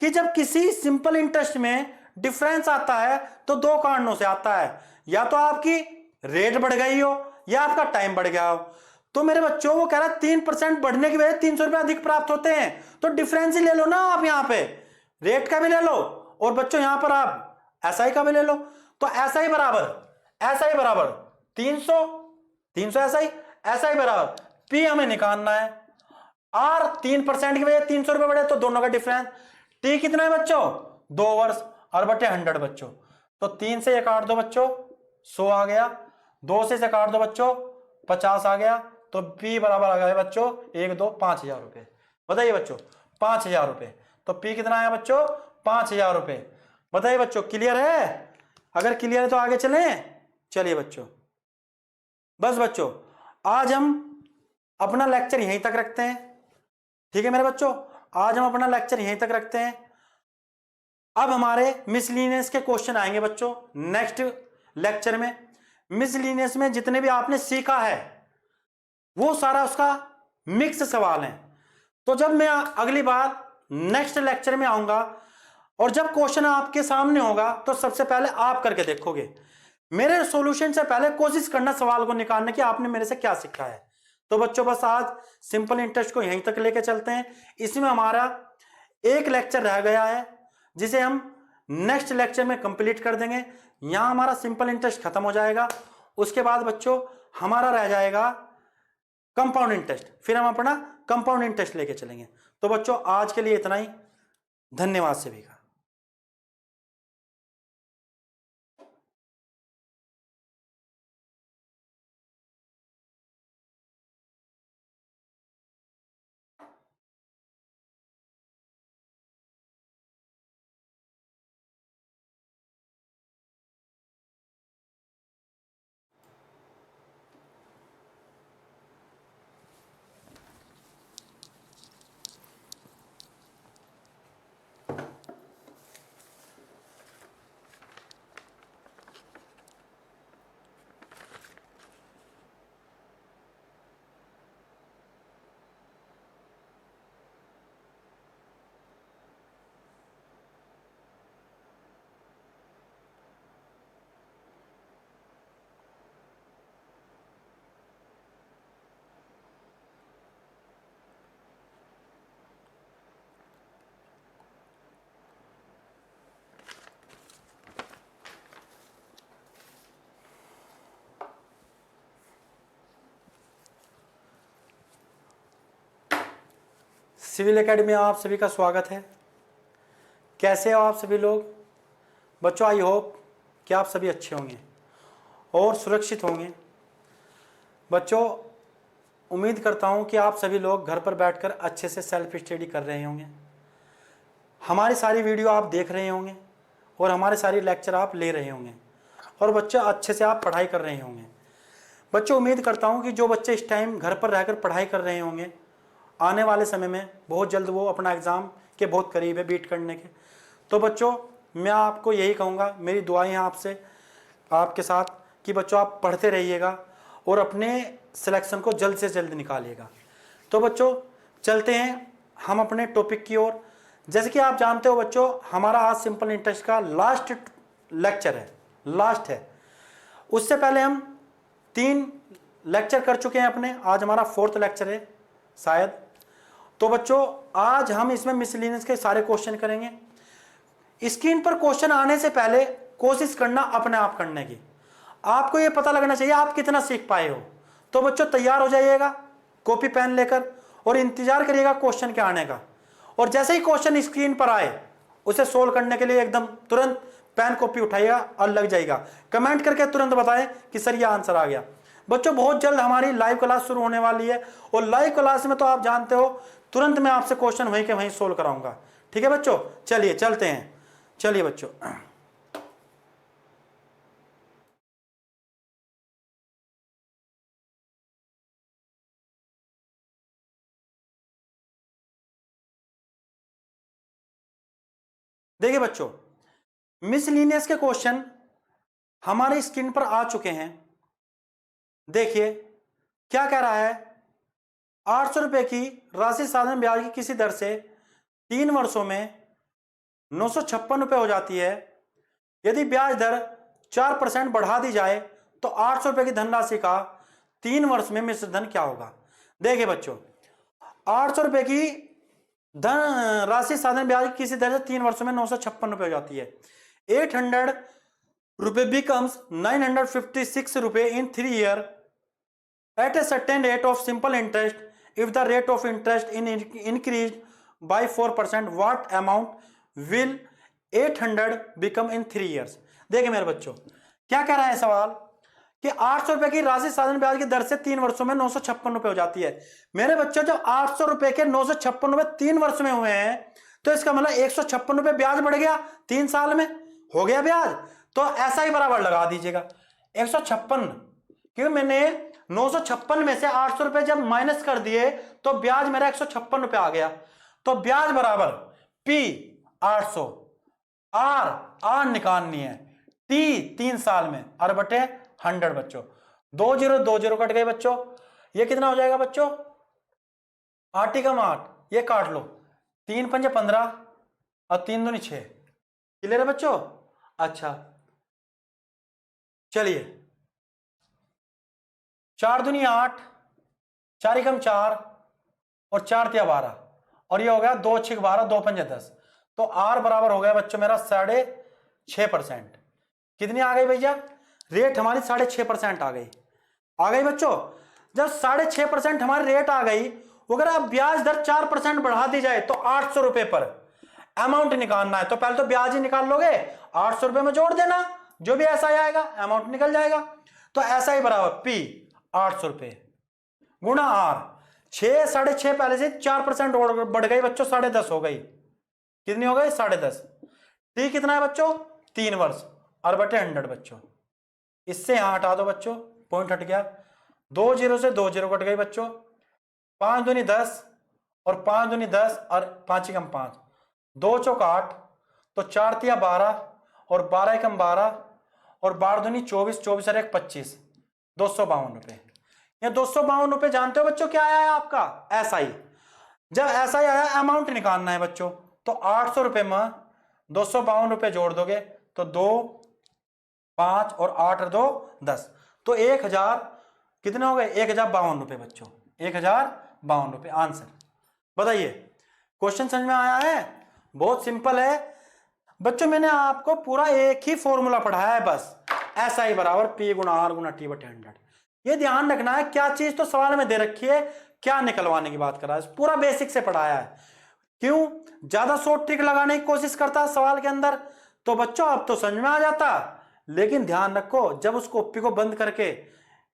कि जब किसी सिंपल इंटरेस्ट में डिफरेंस आता है तो 2 कारणों से आता है, या तो आपकी रेट बढ़ गई हो या आपका टाइम बढ़ गया हो। तो मेरे बच्चों वो कह रहा है 3% बढ़ने की वजह से 300 रुपए अधिक प्राप्त होते हैं, तो डिफरेंस ही ले लो ना आप, यहां पे रेट का भी ले लो और बच्चों यहां पर आप एसआई का भी ले लो। तो एसआई बराबर 300 एसआई बराबर पी हमें निकालना है, आर 3% की वजह 300 रुपए बढ़े तो दोनों का डिफरेंस, टी कितना है बच्चों, 2 वर्ष, और बटे 100 बच्चों। तो 3 से ये काट दो बच्चों, 100 आ गया। 2 से काट दो बच्चों, 50 आ गया। तो पी बराबर आ गया बच्चों 1 2 5,000 रुपए। बताइए बच्चों 5,000 रुपए। तो पी कितना आया बच्चों, 5,000 रुपए। बताइए बच्चों क्लियर है? अगर क्लियर है तो आगे चलें। चलिए बच्चों, बस बच्चों आज हम अपना लेक्चर यहीं तक रखते हैं। ठीक है मेरे बच्चों, आज हम अपना लेक्चर यहीं तक रखते हैं। अब हमारे मिसलिनियस के क्वेश्चन आएंगे बच्चों नेक्स्ट लेक्चर में। मिसलिनियस में जितने भी आपने सीखा है वो सारा उसका मिक्स सवाल है। तो जब मैं अगली बार नेक्स्ट लेक्चर में आऊंगा और जब क्वेश्चन आपके सामने होगा तो सबसे पहले आप करके देखोगे। मेरे सॉल्यूशन से पहले कोशिश करना सवाल को निकालने की आपने मेरे से क्या सीखा है। तो बच्चों बस आज सिंपल इंटरेस्ट को यहीं तक लेके चलते हैं। इसमें हमारा एक लेक्चर रह गया है जिसे हम नेक्स्ट लेक्चर में कंप्लीट कर देंगे। यहां हमारा सिंपल इंटरेस्ट खत्म हो जाएगा। उसके बाद बच्चों हमारा रह जाएगा कंपाउंड इंटरेस्ट, फिर हम अपना कंपाउंड इंटरेस्ट लेके चलेंगे। तो बच्चों आज के लिए इतना ही, धन्यवाद सभी का। सिविल एकेडमी में आप सभी का स्वागत है। कैसे हो आप सभी लोग बच्चों? आई होप कि आप सभी अच्छे होंगे और सुरक्षित होंगे। बच्चों उम्मीद करता हूं कि आप सभी लोग घर पर बैठकर अच्छे से सेल्फ स्टडी कर रहे होंगे, हमारी सारी वीडियो आप देख रहे होंगे और हमारे सारी लेक्चर आप ले रहे होंगे और बच्चों अच्छे से आप पढ़ाई कर रहे होंगे। बच्चों उम्मीद करता हूं कि जो बच्चे इस टाइम घर पर रहकर पढ़ाई कर रहे होंगे आने वाले समय में बहुत जल्द वो अपना एग्ज़ाम के बहुत करीब है बीट करने के। तो बच्चों मैं आपको यही कहूँगा, मेरी दुआएं हैं आपसे आपके साथ कि बच्चों आप पढ़ते रहिएगा और अपने सिलेक्शन को जल्द से जल्द निकालिएगा। तो बच्चों चलते हैं हम अपने टॉपिक की ओर। जैसे कि आप जानते हो बच्चों हमारा आज सिंपल इंटरेस्ट का लास्ट लेक्चर है, लास्ट है। उससे पहले हम 3 लेक्चर कर चुके हैं अपने, आज हमारा 4th लेक्चर है शायद। तो बच्चों आज हम इसमें मिसलिनियस के सारे क्वेश्चन करेंगे। स्क्रीन पर क्वेश्चन आने से पहले कोशिश करना अपने आप करने की। आपको ये पता लगना चाहिए आप कितना सीख पाए हो। तो बच्चों तैयार हो जाइएगा कॉपी पेन लेकर और इंतजार करिएगा क्वेश्चन के आने का। और जैसे ही क्वेश्चन स्क्रीन पर आए उसे सोल्व करने के लिए एकदम तुरंत पेन कॉपी उठाइएगा और लग जाएगा। कमेंट करके तुरंत बताएं कि सर ये आंसर आ गया। बच्चों बहुत जल्द हमारी लाइव क्लास शुरू होने वाली है और लाइव क्लास में तो आप जानते हो तुरंत मैं आपसे क्वेश्चन वहीं के वहीं सोल्व कराऊंगा। ठीक है बच्चों, चलिए चलते हैं। चलिए बच्चों देखिए बच्चों मिसलिनियस के क्वेश्चन हमारे स्क्रीन पर आ चुके हैं। देखिए क्या कह रहा है, 800 रुपए की राशि साधारण ब्याज की किसी दर से 3 वर्षों में 956 रुपए हो जाती है। यदि ब्याज दर 4% बढ़ा दी जाए तो 800 रुपए की धनराशि का 3 वर्ष में मिश्र धन क्या होगा। देखिए बच्चों 800 रुपए की धन राशि साधारण ब्याज की किसी दर से 3 वर्षों में 956 रुपए हो जाती है। 800 रुपए becomes 956 रुपए in 3 years at a certain rate of simple interest. If the rate of interest in increased by 4%, what amount will 800 become in 3 years। देखिए मेरे बच्चों, क्या कह रहा है सवाल कि 800 रुपए की राशि साधारण ब्याज की दर से 3 वर्षों में 956 रुपए हो जाती है। मेरे बच्चों, जब 800 रुपए के 956 रुपए 3 वर्ष में हुए हैं, तो इसका मतलब 156 रुपए ब्याज बढ़ गया 3 साल में, हो गया ब्याज। तो ऐसा ही बराबर लगा दीजिएगा 156, क्योंकि मैंने 956 में से 800 रुपए जब माइनस कर दिए तो ब्याज मेरा 156 रुपए आ गया। तो ब्याज बराबर P 800, आर निकालनी है, T 3 साल में, और बटे 100 बच्चों। 2 0 कट गए बच्चों। ये कितना हो जाएगा बच्चों? 8 × 8, ये काट लो, 3 × 5 = 15 और 3 दूनी 6। क्लियर है बच्चों? अच्छा चलिए, 4 दूनी 8, 4 × 4 और 4 × 12, और ये हो गया 2 × 6 = 12, 2 × 5 = 10। तो आर बराबर हो गया बच्चों मेरा 6.5%। कितनी आ गई भैया? रेट हमारी 6.5% आ गई बच्चों। जब 6.5% हमारी रेट आ गई, अगर आप ब्याज दर 4% बढ़ा दी जाए तो 800 रुपए पर अमाउंट निकालना है, तो पहले तो ब्याज ही निकाल लोगे, 800 रुपए में जोड़ देना, जो भी ऐसा आएगा अमाउंट निकल जाएगा। तो ऐसा ही बराबर P 800 रुपए गुणा R, 6.5 पहले से 4% बढ़ गई बच्चों, 10.5 हो गई। कितनी हो गई? 10.5। T कितना है बच्चों? 3 वर्ष, और बटे 100 बच्चों। इससे यहां हटा दो बच्चों, पॉइंट हट गया। 2 0 से 2 0 कट गई बच्चों। 5 दूनी 10 और 5 दूनी 10 और 5 × 5, 2 चौक 8, तो 4 × 12 और 12 × 12 और 12 दूनी 24, 24 और 1 25, 252 रुपए। ये 252 रुपए जानते हो बच्चों क्या आया है आपका? SI। जब SI आया, अमाउंट निकालना है बच्चों, तो 800 रुपए में 252 रुपए जोड़ दोगे तो 2 5 और 8 और 2 10, तो 1000 कितने हो गए? 1052 रुपए बच्चों, 1052 रुपए आंसर। बताइए, क्वेश्चन समझ में आया है? बहुत सिंपल है बच्चों, मैंने आपको पूरा एक ही फॉर्मूला पढ़ाया है बस, SI बराबर P × R × T बटे 100। ये ध्यान रखना है, क्या चीज तो सवाल में दे रखी है, क्या निकलवाने की बात कर रहा है, पूरा बेसिक से पढ़ाया है। क्यों? ज्यादा शॉर्ट ट्रिक लगाने की कोशिश करता है सवाल के अंदर, तो बच्चों अब तो समझ में आ जाता, लेकिन ध्यान रखो, जब उस कॉपी को बंद करके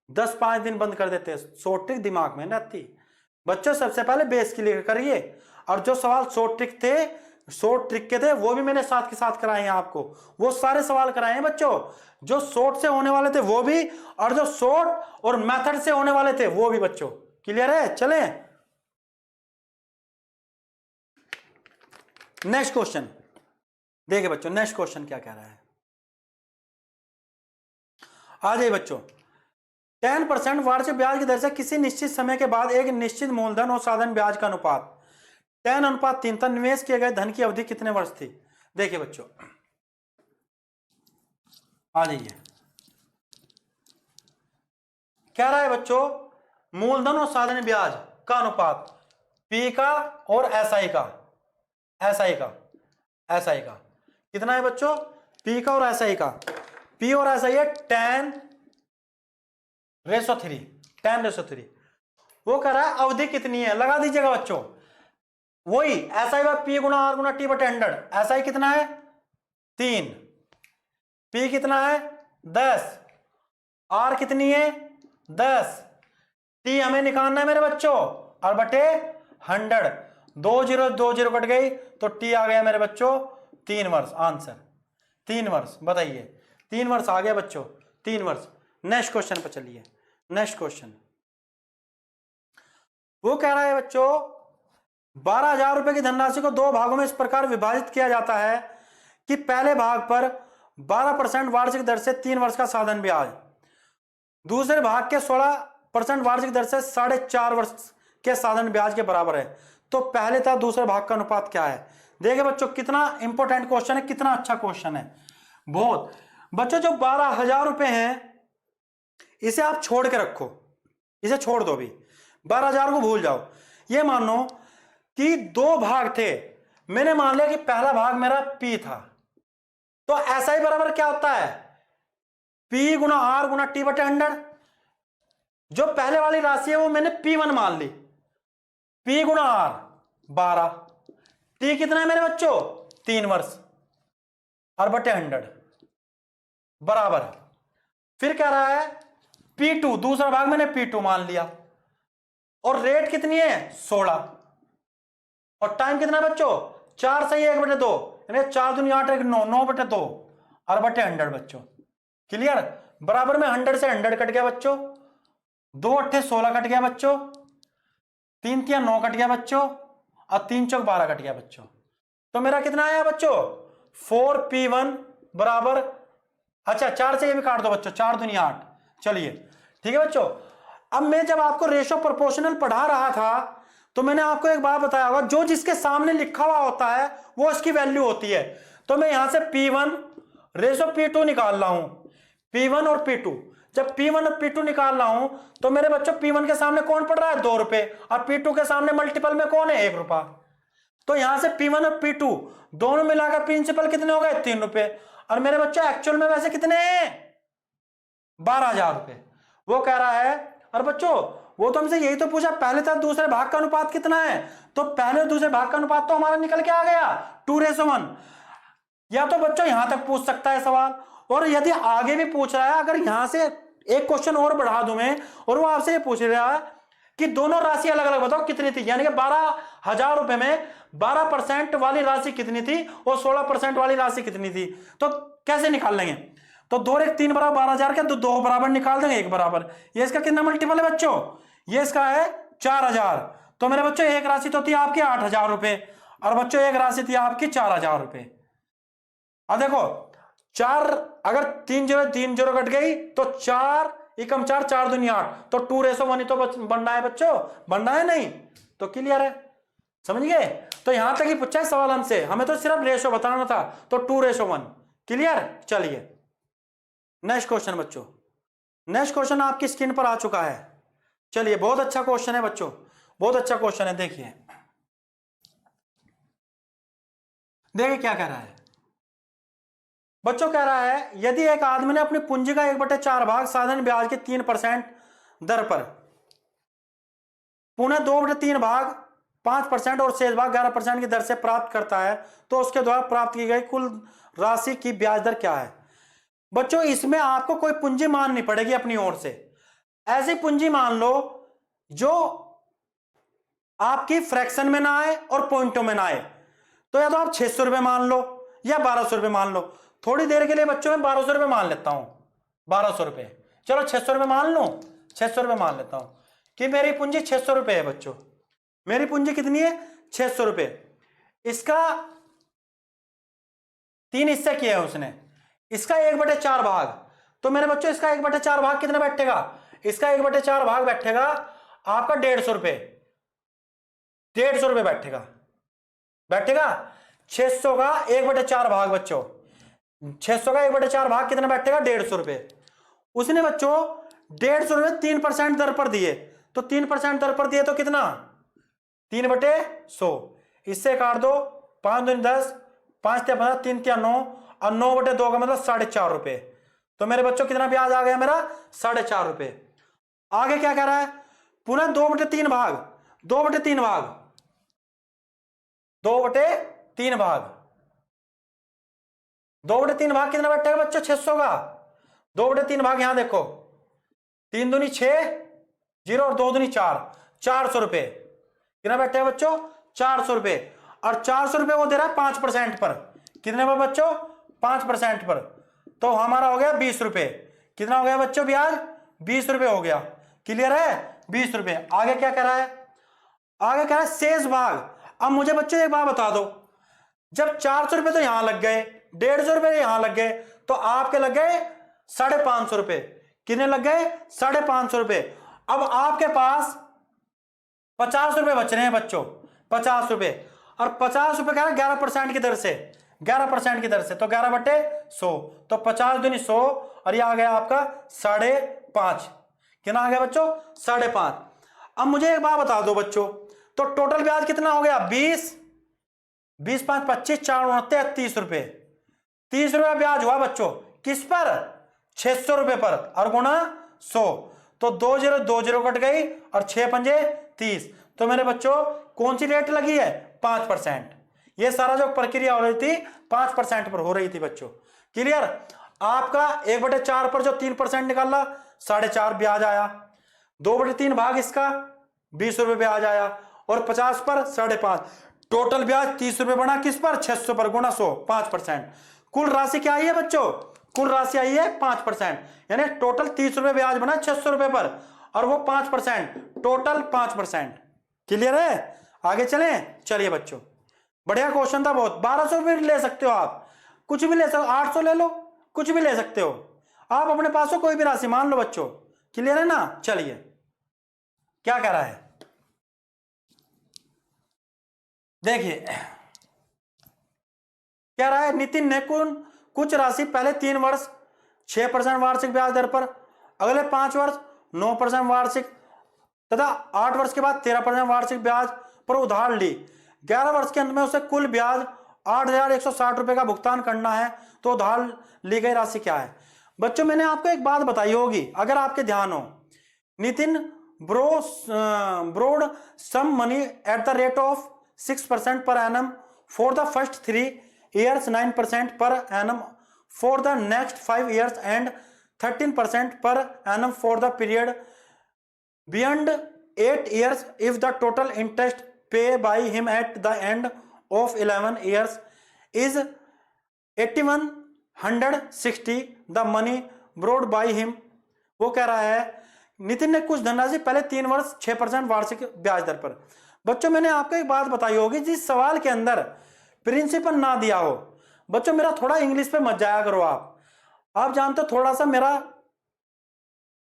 10-5 दिन बंद कर देते, शॉर्ट ट्रिक दिमाग में नहीं आती। बच्चों सबसे पहले बेस क्लियर करिए, और जो सवाल शॉर्ट ट्रिक के थे वो भी मैंने साथ के साथ कराए हैं आपको, वो सारे सवाल कराए हैं बच्चों, जो शॉर्ट से होने वाले थे वो भी, और जो शॉर्ट और मेथड से होने वाले थे वो भी बच्चों। क्लियर है? चलें नेक्स्ट क्वेश्चन देखिए बच्चों, नेक्स्ट क्वेश्चन क्या कह रहा है, आ जाइए बच्चों। 10% वार्षिक ब्याज की दर से किसी निश्चित समय के बाद एक निश्चित मूलधन और साधारण ब्याज का अनुपात 10:3 था। निवेश किए गए धन की अवधि कितने वर्ष थी? देखिए बच्चों, आ जाइए, कह रहा है बच्चों मूलधन और साधारण ब्याज का अनुपात P का और SI का कितना है बच्चों? P का और SI का, P और SI है 10:3। वो कह रहा है अवधि कितनी है, लगा दीजिएगा बच्चों, वही SI bye P × R × T बटे 100। SI कितना है? 3, P कितना है? 10, R कितनी है? 10, T हमें निकालना है मेरे बच्चों, और बटे 100। 2 0 2 0 कट गई, तो T आ गया मेरे बच्चों 3 वर्ष आंसर। 3 वर्ष, बताइए 3 वर्ष आ गया बच्चों, 3 वर्ष। नेक्स्ट क्वेश्चन पर चलिए। नेक्स्ट क्वेश्चन वो कह रहा है बच्चों 12,000 रुपए की धनराशि को 2 भागों में इस प्रकार विभाजित किया जाता है कि पहले भाग पर 12% वार्षिक दर से 3 वर्ष का साधारण ब्याज, दूसरे भाग के 16% वार्षिक दर से 4.5 वर्ष के साधारण ब्याज के बराबर है। तो पहले तथा दूसरे भाग का अनुपात क्या है? देखिए बच्चों, कितना इंपॉर्टेंट क्वेश्चन है, कितना अच्छा क्वेश्चन है बहुत। बच्चों जो 12,000 रुपए हैं, इसे आप छोड़ के रखो, इसे छोड़ दो, भी 12,000 को भूल जाओ। ये मानो कि 2 भाग थे, मैंने मान लिया कि पहला भाग मेरा P था, तो ऐसा ही बराबर क्या होता है? P × R × T बटे 100। जो पहले वाली राशि है वो मैंने P1 मान ली, P × R 12, T कितना है मेरे बच्चों? 3 वर्ष और बटे 100 बराबर। फिर कह रहा है P2, दूसरा भाग मैंने P2 मान लिया, और रेट कितनी है 16, और टाइम कितना है बच्चों 4 सही 1/2, यानी 4 दूनी 8 1 9, 9/2 और बटे 100 बच्चों। क्लियर। बराबर में 100 से 100 कट गया बच्चों, 2 8 16 कट गया बच्चों, 3 3 9 कट गया बच्चों, और 3 चौक 12 कट गया बच्चों। तो मेरा कितना आया बच्चों 4P1 बराबर, अच्छा 4 से ये भी काट दो बच्चों, 4 दूनी 8। चलिए ठीक है बच्चों। अब मैं जब आपको रेशो प्रोपोर्शनल पढ़ा रहा था तो मैंने आपको एक बात बताया होगा, जो जिसके सामने लिखा हुआ होता है वो इसकी वैल्यू होती है। तो मैं यहां से P1 रेशो P2 निकाल रहा हूं, P1 और P2। जब P1 और P2 निकाल रहा हूं तो मेरे बच्चों P1 के सामने कौन पड़ रहा है 2 रुपए, और P2 के सामने मल्टीपल में कौन है 1 रुपया। तो यहां से P1 और P2 दोनों मिलाकर प्रिंसिपल कितने हो गए 3 रुपए, और मेरे बच्चों एक्चुअल में वैसे कितने हैं 12,000 रुपए। वो कह रहा है, और बच्चों वो तो हमसे यही तो पूछा पहले था दूसरे भाग का अनुपात कितना है, तो पहले दूसरे भाग का अनुपात तो हमारा निकल के आ गया 2:1। या तो बच्चों यहां तक पूछ सकता है सवाल, और यदि आगे भी पूछ रहा है, अगर यहां से एक क्वेश्चन और बढ़ा दूं मैं, और वो आपसे ये पूछ रहा है कि दोनों राशि अलग अलग बताओ कितनी थी, यानी कि 12,000 रुपए में 12% वाली राशि कितनी थी और 16% वाली राशि कितनी थी, तो कैसे निकाल लेंगे। तो 2 1 3 बराबर 12,000 के, तो 2 बराबर निकाल देंगे 1 बराबर। ये इसका कितना मल्टीपल है बच्चों, ये इसका है 4,000। तो मेरे बच्चों एक राशि तो थी आपकी 8,000 रुपए, और बच्चों एक राशि थी आपकी 4,000 रुपए। अब देखो 4, अगर 3 0 कट गई तो 4 एकम 4 4 दूनी 8, तो 2:1 ही तो बनना है बच्चों, बनना है नहीं। तो क्लियर है, समझ गए। तो यहां तक ही पूछा है सवाल हमसे, हमें तो सिर्फ रेशो बताना था, तो 2:1। क्लियर। चलिए नेक्स्ट क्वेश्चन बच्चों, नेक्स्ट क्वेश्चन आपकी स्क्रीन पर आ चुका है। चलिए बहुत अच्छा क्वेश्चन है बच्चों, बहुत अच्छा क्वेश्चन है। देखिए देखिए क्या कह रहा है बच्चों, कह रहा है यदि एक आदमी ने अपनी पूंजी का 1/4 भाग साधारण ब्याज के 3% दर पर, पुनः 2/3 भाग 5% और शेष भाग 11% की दर से प्राप्त करता है, तो उसके द्वारा प्राप्त की गई कुल राशि की ब्याज दर क्या है। बच्चों इसमें आपको कोई पूंजी माननी पड़ेगी अपनी ओर से। ऐसी पूंजी मान लो जो आपकी फ्रैक्शन में ना आए और पॉइंटों में ना आए। तो या तो आप 600 रुपए मान लो या 1200 रुपए मान लो। थोड़ी देर के लिए बच्चों में 1200 रुपए मान लेता हूं, 1200 रुपए, चलो 600 रुपए मान लो, 600 रुपए मान लेता हूं कि मेरी पूंजी 600 रुपए है बच्चों। मेरी पूंजी कितनी है 600 रुपए। इसका 3 हिस्से किए हैं उसने, इसका 1/4 भाग, तो मेरे बच्चों इसका 1/4 भाग कितना बैठेगा, इसका 1/4 भाग बैठेगा आपका 150 रुपए, 150 रुपए बैठेगा, बैठेगा 600 का 1/4 भाग बच्चों, 600 का 1/4 भाग कितना बैठेगा 150 रुपए। उसने बच्चों 150 रुपए 3% दर पर दिए, तो 3% दर पर दिए तो कितना 3/100, इससे काट दो 5 दूनी 10, 5 3 15, 3 3 9, और 9/2 का मतलब 4.5 रुपए। तो मेरे बच्चों कितना ब्याज आ गया मेरा 4.5 रुपए। आगे क्या कह रहा है, पुनः 2/3 भाग, 2/3 भाग, 2/3 भाग, 2/3 भाग कितना बैठेगा बच्चों 600 का, 2/3 भाग यहां देखो, 3 दूनी 6, 0 और 2 दूनी 4, 400 रुपए कितना बैठेगा बच्चों 400 रुपए। और 400 रुपए वो दे रहा है 5% पर, कितने पर बच्चों 5% पर, तो हमारा हो गया 20 रुपए। कितना हो गया बच्चों ब्याज 20 रुपए हो गया। क्लियर है 20 रुपए। आगे क्या कह रहा है, आगे कह रहा है शेष भाग। अब मुझे बच्चों एक बात बता दो, जब 400 रुपए तो यहां लग गए, 150 रुपए यहां लग गए, तो आपके लग गए 550 रुपए। कितने लग गए 550 रुपए। अब आपके पास 50 रुपए बच रहे हैं बच्चों, 50 रुपए, और 50 रुपए कह रहा है 11% की दर से, 11% की दर से, तो 11/100, तो 50 दूनी 100, और ये आ गया आपका 5.5। कितना आ गया बच्चों 5.5। अब मुझे एक बात बता दो बच्चों, तो टोटल ब्याज कितना हो गया 20, 20 5 25, 4 29, 30 रुपए, 30 रुपए ब्याज हुआ बच्चों किस पर 600 रुपए पर, और गुणा 100, तो 2 0 2 0 कट गई, और 6 पंजे 30। तो मेरे बच्चों कौन सी रेट लगी है 5%, ये सारा जो प्रक्रिया हो रही थी 5% पर हो रही थी बच्चों। क्लियर। आपका 1/4 पर जो 3% निकाला 4.5 ब्याज आया, 2/3 भाग इसका 20 रुपए ब्याज आया, और 50 पर 5.5, टोटल ब्याज 30 रुपए बना किस पर, 600 पर, गुना 100, 5%। कुल राशि क्या आई है बच्चों, कुल राशि आई है 5%, यानी टोटल 30 रुपए ब्याज बना 600 रुपए पर, और वो 5%, टोटल 5%। क्लियर है। आगे चलें। चलिए बच्चों, बढ़िया क्वेश्चन था बहुत। 1200 भी ले सकते हो आप, कुछ भी ले सकते हो, 800 ले लो, कुछ भी ले सकते हो आप, अपने पास हो कोई भी राशि मान लो बच्चों। क्लियर है ना। चलिए क्या कह रहा है, देखिए कह रहा है नितिन ने कुछ राशि पहले 3 वर्ष 6% वार्षिक ब्याज दर पर, अगले 5 वर्ष 9% वार्षिक तथा 8 वर्ष के बाद 13% वार्षिक ब्याज पर उधार ली। 11 वर्ष के अंत में उसे कुल ब्याज 8,160 रुपए का भुगतान करना है, तो उधार ली गई राशि क्या है। बच्चों मैंने आपको एक बात बताई होगी, अगर आपके ध्यान हो, Nitin borrowed some money at the rate of 6% per annum for the first 3 years, 9% per annum for the next 5 years, and 13% per annum for the period beyond 8 years if the total interest paid by him at the end of 11 years is 8160, the money borrowed by him। वो कह रहा है नितिन ने कुछ धनराशि पहले 3 वर्ष 6% वार्षिक ब्याज दर पर। बच्चों मैंने आपको एक बात बताई होगी, जिस सवाल के अंदर प्रिंसिपल ना दिया हो, बच्चों मेरा थोड़ा इंग्लिश पे मत जाया करो। आप जानते हो थोड़ा सा मेरा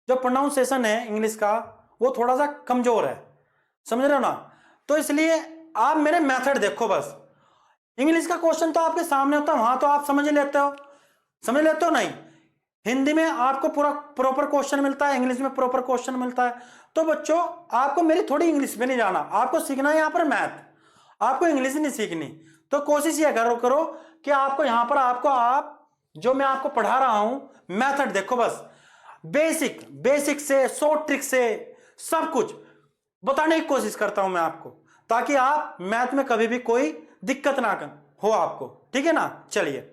जो प्रोनाउंसिएशन है इंग्लिश का वो थोड़ा सा कमजोर है, समझ रहे हो ना। तो इसलिए आप मेरे मेथड देखो बस। इंग्लिश का क्वेश्चन तो आपके सामने होता है, वहां तो आप समझ लेते हो नहीं। हिंदी में आपको पूरा प्रॉपर क्वेश्चन मिलता है, इंग्लिश में प्रॉपर क्वेश्चन मिलता है। तो बच्चों आपको मेरी थोड़ी इंग्लिश में नहीं जाना, आपको सीखना है यहाँ पर मैथ, आपको इंग्लिश नहीं सीखनी। तो कोशिश ये करो कि आपको यहाँ पर आप जो मैं आपको पढ़ा रहा हूं मेथड देखो बस। बेसिक से शॉर्ट ट्रिक से सब कुछ बताने की कोशिश करता हूं मैं आपको, ताकि आप मैथ में कभी भी कोई दिक्कत ना हो आपको, ठीक है ना। चलिए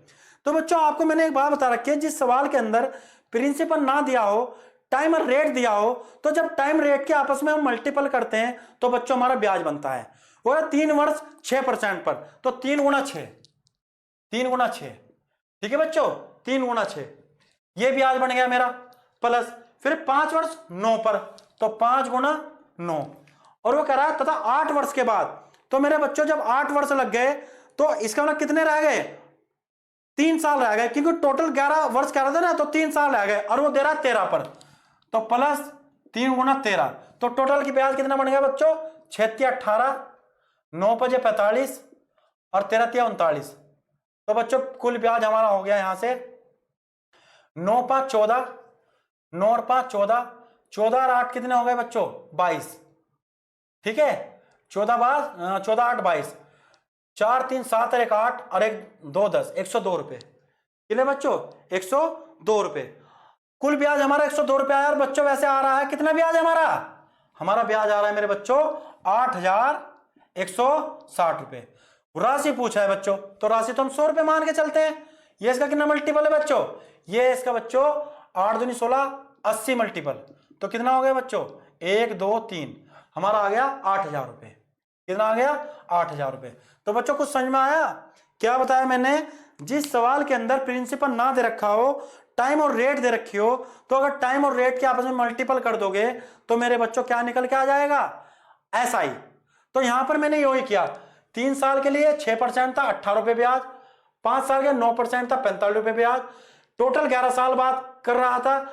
तो बच्चों आपको मैंने एक बात बता रखी है, जिस सवाल के अंदर प्रिंसिपल ना दिया हो, टाइम और रेट दिया हो, तो जब टाइम रेट के आपस में हम मल्टीपल करते हैं तो बच्चों हमारा ब्याज बनता है। वो है 3 वर्ष 6% पर, तो 3 गुना 6, ठीक है बच्चों, 3 गुना 6 ये ब्याज बन गया मेरा। प्लस फिर 5 वर्ष 9 पर, तो 5 गुना 9, और वो कह रहा है तथा 8 वर्ष के बाद। तो मेरे बच्चों जब 8 वर्ष लग गए तो इसका मतलब कितने रह गए, 3 साल रह गए, क्योंकि टोटल 11 वर्ष कह रहे थे ना, तो 3 साल रह गए, और वो दे रहा 13 पर, तो प्लस 3 गुना 13, तो टोटल की ब्याज कितना बन गया बच्चों, 6 18, 9 5 45 और 13 39। तो बच्चों कुल ब्याज हमारा हो गया यहां से 9 5 14, 9 और 5 14, 14 और 8 कितने हो गए बच्चों, 22, ठीक है। 14 8 22, 4 3 7 और 1 8 और 1 2 10, 102 रुपए। कितने बच्चों, 102 रुपए। कुल ब्याज हमारा 102 रुपए आया। और बच्चों वैसे आ रहा है कितना ब्याज हमारा ब्याज आ रहा है मेरे बच्चों 8,160 रुपए। राशि पूछा है बच्चों, तो राशि तो हम 100 रुपए मान के चलते हैं। ये इसका कितना मल्टीपल है बच्चों, ये इसका बच्चों 8 दूनी 16, 80 मल्टीपल, तो कितना हो गया बच्चों, 1 2 3, हमारा आ गया 8,000 रुपए। कितना आ गया, 8,000 रुपए। तो बच्चों कुछ समझ में आया क्या बताया मैंने। जिस सवाल के अंदर प्रिंसिपल ना दे रखा हो, टाइम और रेट दे रखी हो, तो अगर टाइम और रेट के आपस में मल्टीपल कर दोगे तो मेरे बच्चों क्या निकल के आ जाएगा, SI। तो यहां पर मैंने यही किया, 3 साल के लिए 6% था 18 रुपए ब्याज, 5 साल के 9% था 45 रुपए ब्याज, टोटल 11 साल बाद कर रहा था,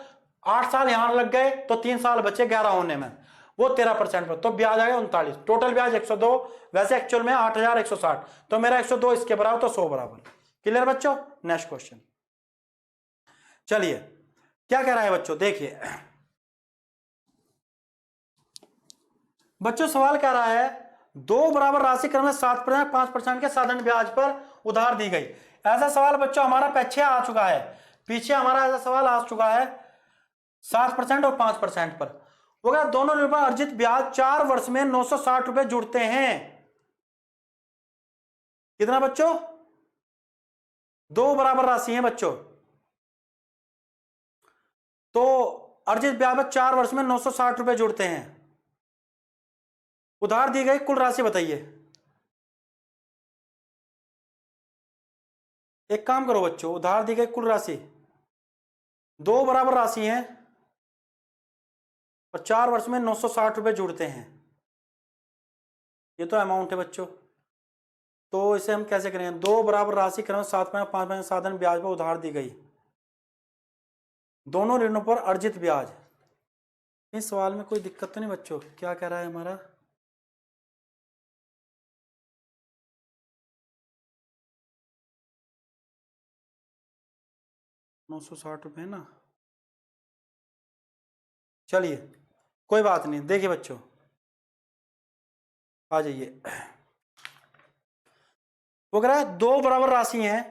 8 साल यहां लग गए तो 3 साल बचे 11 होने में, वो 13% पर, तो ब्याज आ गया 39। टोटल ब्याज 102, वैसे एक्चुअल में 8,160, तो मेरा 102 इसके बराबर, तो 100 बराबर। क्लियर बच्चों। नेक्स्ट क्वेश्चन, चलिए क्या कह रहा है बच्चों, देखिए बच्चों सवाल कह रहा है 2 बराबर राशि क्रम में 7% 5% के साधारण ब्याज पर उधार दी गई। ऐसा सवाल बच्चों हमारा पीछे आ चुका है, पीछे हमारा ऐसा सवाल आ चुका है 7% और 5% पर। वो क्या, दोनों रुपए अर्जित ब्याज 4 वर्ष में 960 रुपए जुड़ते हैं। कितना बच्चों? दो बराबर राशि हैं बच्चों। तो अर्जित ब्याज पर 4 वर्ष में 960 रुपए जुड़ते हैं। उधार दी गई कुल राशि बताइए। एक काम करो बच्चों, उधार दी गई कुल राशि, दो बराबर राशि हैं और 4 वर्ष में 960 रुपए जुड़ते हैं। ये तो अमाउंट है बच्चों। तो इसे हम कैसे करें? दो बराबर राशि क्रम 7.5% साधन ब्याज पर उधार दी गई, दोनों ऋणों पर अर्जित ब्याज। इस सवाल में कोई दिक्कत तो नहीं बच्चों? क्या कह रहा है हमारा? ₹960 ना। चलिए कोई बात नहीं, देखिए बच्चों आ जाइए। वो कह रहा है दो बराबर राशि हैं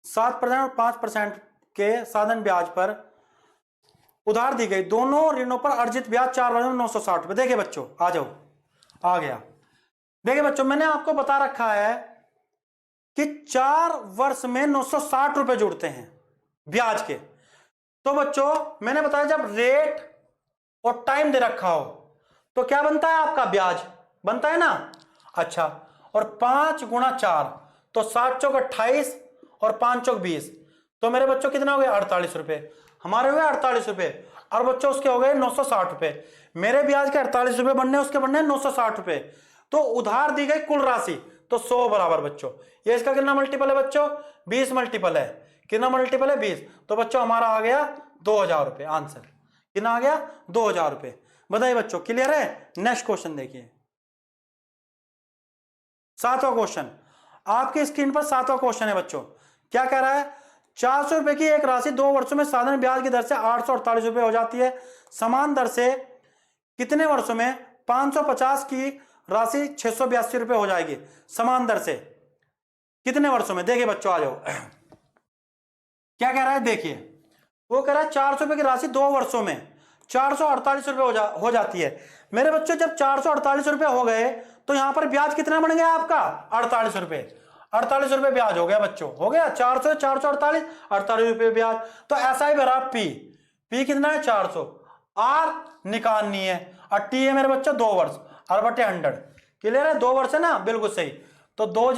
7% और 5% के साधन ब्याज पर उधार दी गई, दोनों ऋणों पर अर्जित ब्याज 4 वर्ष में 960 रुपए। देखिए बच्चों आ जाओ, आ गया। देखिए बच्चों मैंने आपको बता रखा है कि 4 वर्ष में 960 रुपए जुड़ते हैं ब्याज के। तो बच्चों मैंने बताया जब रेट और टाइम दे रखा हो तो क्या बनता है आपका? ब्याज बनता है ना। अच्छा, और 5 गुणा 4 तो 7 चौक 28 और 5 चौक 20, तो मेरे बच्चों कितना हो गया? 48 रुपए। हमारे हुए 48 रुपए और बच्चों उसके हो गए 960 रुपए। मेरे ब्याज के 48 रुपए बनने, उसके बनने 960 रुपए। तो उधार दी गई कुल राशि तो 100 बराबर बच्चों, ये इसका कितना मल्टीपल है बच्चों? 20 मल्टीपल है। कितना मल्टीपल है? 20। तो बच्चों हमारा आ गया 2000 रुपए आंसर। कितना आ गया? 2000 रुपए। बताइए बच्चों क्लियर है? नेक्स्ट क्वेश्चन देखिए, 7वां क्वेश्चन आपकी स्क्रीन पर। 7वां क्वेश्चन है बच्चों, क्या कह रहा है? 400 रुपए की एक राशि 2 वर्षों में साधारण ब्याज की दर से 848 रुपए हो जाती है। समान दर से कितने वर्षों में 550 की राशि 682 रुपए हो जाएगी? समान दर से कितने वर्षों में? देखिए बच्चों आ जाओ, क्या कह रहा है? देखिए वो कह रहा है 400 रुपए की राशि 2 वर्षों में 448 रुपए हो जाती है। मेरे बच्चों जब 448 रुपए हो गए तो यहां पर ब्याज कितना बन गया आपका? 48 रुपए। 48 रुपए ब्याज हो गया बच्चों, हो गया 400 448 48 रुपए ब्याज। तो ऐसा ही भरा पी, पी कितना है? 400। आर निकालनी है और टी है मेरे बच्चों 2 वर्ष, आर बटे 100। क्लियर है? 2 वर्ष है ना, बिल्कुल सही। तो 2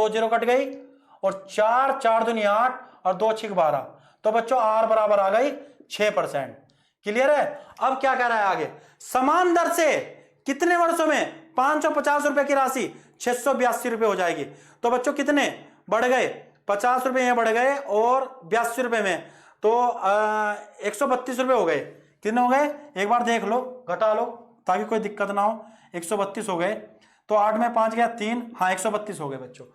0 कट गई और 4 4 दूनी 8 और 2 6 12, तो बच्चों आर बराबर आ गई 6%। क्लियर है? अब क्या कह रहा है आगे? समान दर से कितने वर्षों में 550 रुपए की राशि 682 रुपए हो जाएगी? तो बच्चों कितने बढ़ गए? 50 रुपए यहां बढ़ गए और 82 रुपए में तो 132 रुपए हो गए। कितने हो गए? एक बार देख लो, घटा लो ताकि कोई दिक्कत ना हो। 132 हो गए तो 8 में 5 गया 3, हाँ 132 हो गए बच्चों।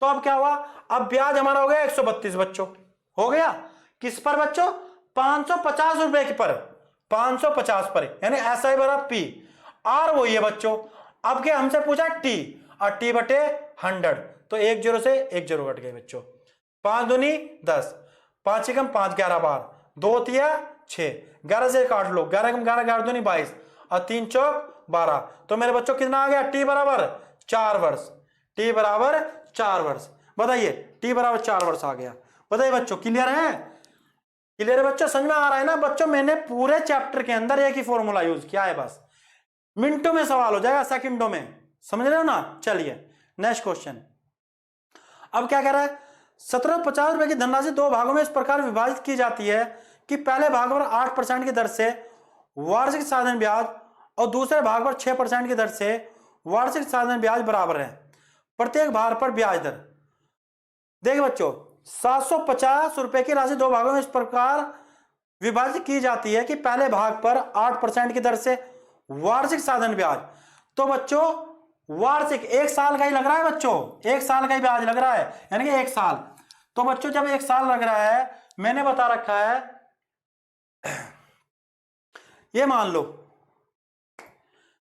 तो अब क्या हुआ? अब ब्याज हमारा हो गया 132 बच्चों। हो गया किस पर बच्चों? 550 रुपए की पर, 550 पर, यानी ऐसा ही बराबर पी। आर वही है बच्चों। अब क्या हमसे पूछा? टी, और टी बटे 100, तो 1 0 से 1 0 कट गए बच्चों। 5 दूनी 10, 5 एकम 5 11 बार, 2 तिया 6, 11 से काट लो, 11 एकम 11 11 दूनी 22 और 3 चौक 12। तो मेरे बच्चों कितना आ गया? टी बराबर 4 वर्ष। टी बराबर 4 वर्ष। बताइए टी बराबर 4 वर्ष आ गया। बताइए बच्चों क्लियर है? क्लियर है बच्चों? समझ में आ रहा है ना बच्चों? मैंने पूरे चैप्टर के अंदर एक ही फॉर्मूला यूज किया है, बस मिनटों में सवाल हो जाएगा, सेकंडों में। समझ रहे हो ना? चलिए नेक्स्ट क्वेश्चन। अब क्या कह रहा है? 1750 रुपए की धनराशि 2 भागों में इस प्रकार विभाजित की जाती है कि पहले भाग पर 8% की दर से वार्षिक साधन ब्याज और दूसरे भाग पर 6% की दर से वार्षिक साधन ब्याज बराबर है। प्रत्येक भाग पर ब्याज दर, देखिए बच्चों 750 रुपए की राशि 2 भागों में इस प्रकार विभाजित की जाती है कि पहले भाग पर 8% की दर से वार्षिक साधन ब्याज। तो बच्चों वार्षिक 1 साल का ही लग रहा है बच्चों, 1 साल का ही ब्याज लग रहा है, यानी कि 1 साल। तो बच्चों जब 1 साल लग रहा है, मैंने बता रखा है, ये मान लो,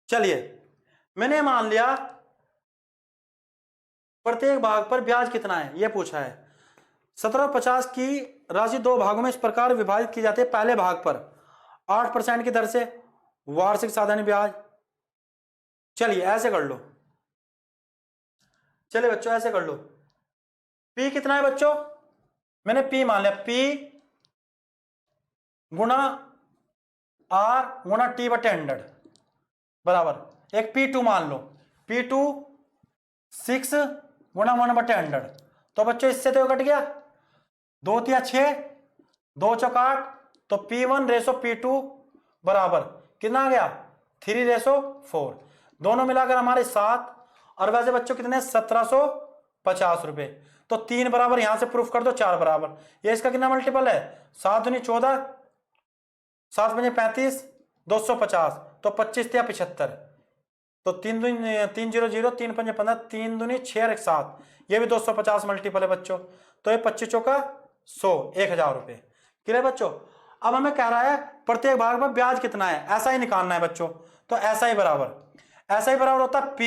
चलिए मैंने मान लिया प्रत्येक भाग पर ब्याज कितना है, यह पूछा है। 1750 की राशि 2 भागों में इस प्रकार विभाजित की जाती है, पहले भाग पर 8% की दर से वार्षिक साधन ब्याज। चलिए ऐसे कर लो, चलिए बच्चों ऐसे कर लो, P कितना है बच्चों, मैंने P मान लिया, P गुना R गुना T बटे 100 बराबर एक P2 मान लो, P2 6 गुना 1 बटे 100। तो बच्चों इससे तो कट गया, 2 तिया 6, 2 चौक 8, तो P1 रेसो P2 बराबर कितना आ गया 3:4। दोनों मिलाकर हमारे 7, और वैसे बच्चों कितने 1750 रुपए। तो 3 बराबर यहां से प्रूफ कर दो, 4 बराबर, ये इसका कितना मल्टीपल है 7 दूनी 14, 7 पंजे 35, 250, तो 25 या 75, तो 3 दूनी 300, 3 पंजे 15, 3 दूनी 6 और 1 7, ये भी 250 मल्टीपल है बच्चों। तो ये 25 चौका 100, 1000 रुपए। क्लियर बच्चों। अब हमें कह रहा है प्रत्येक भाग में ब्याज कितना है, ऐसा ही निकालना है बच्चों। तो ऐसा ही बराबर होता है P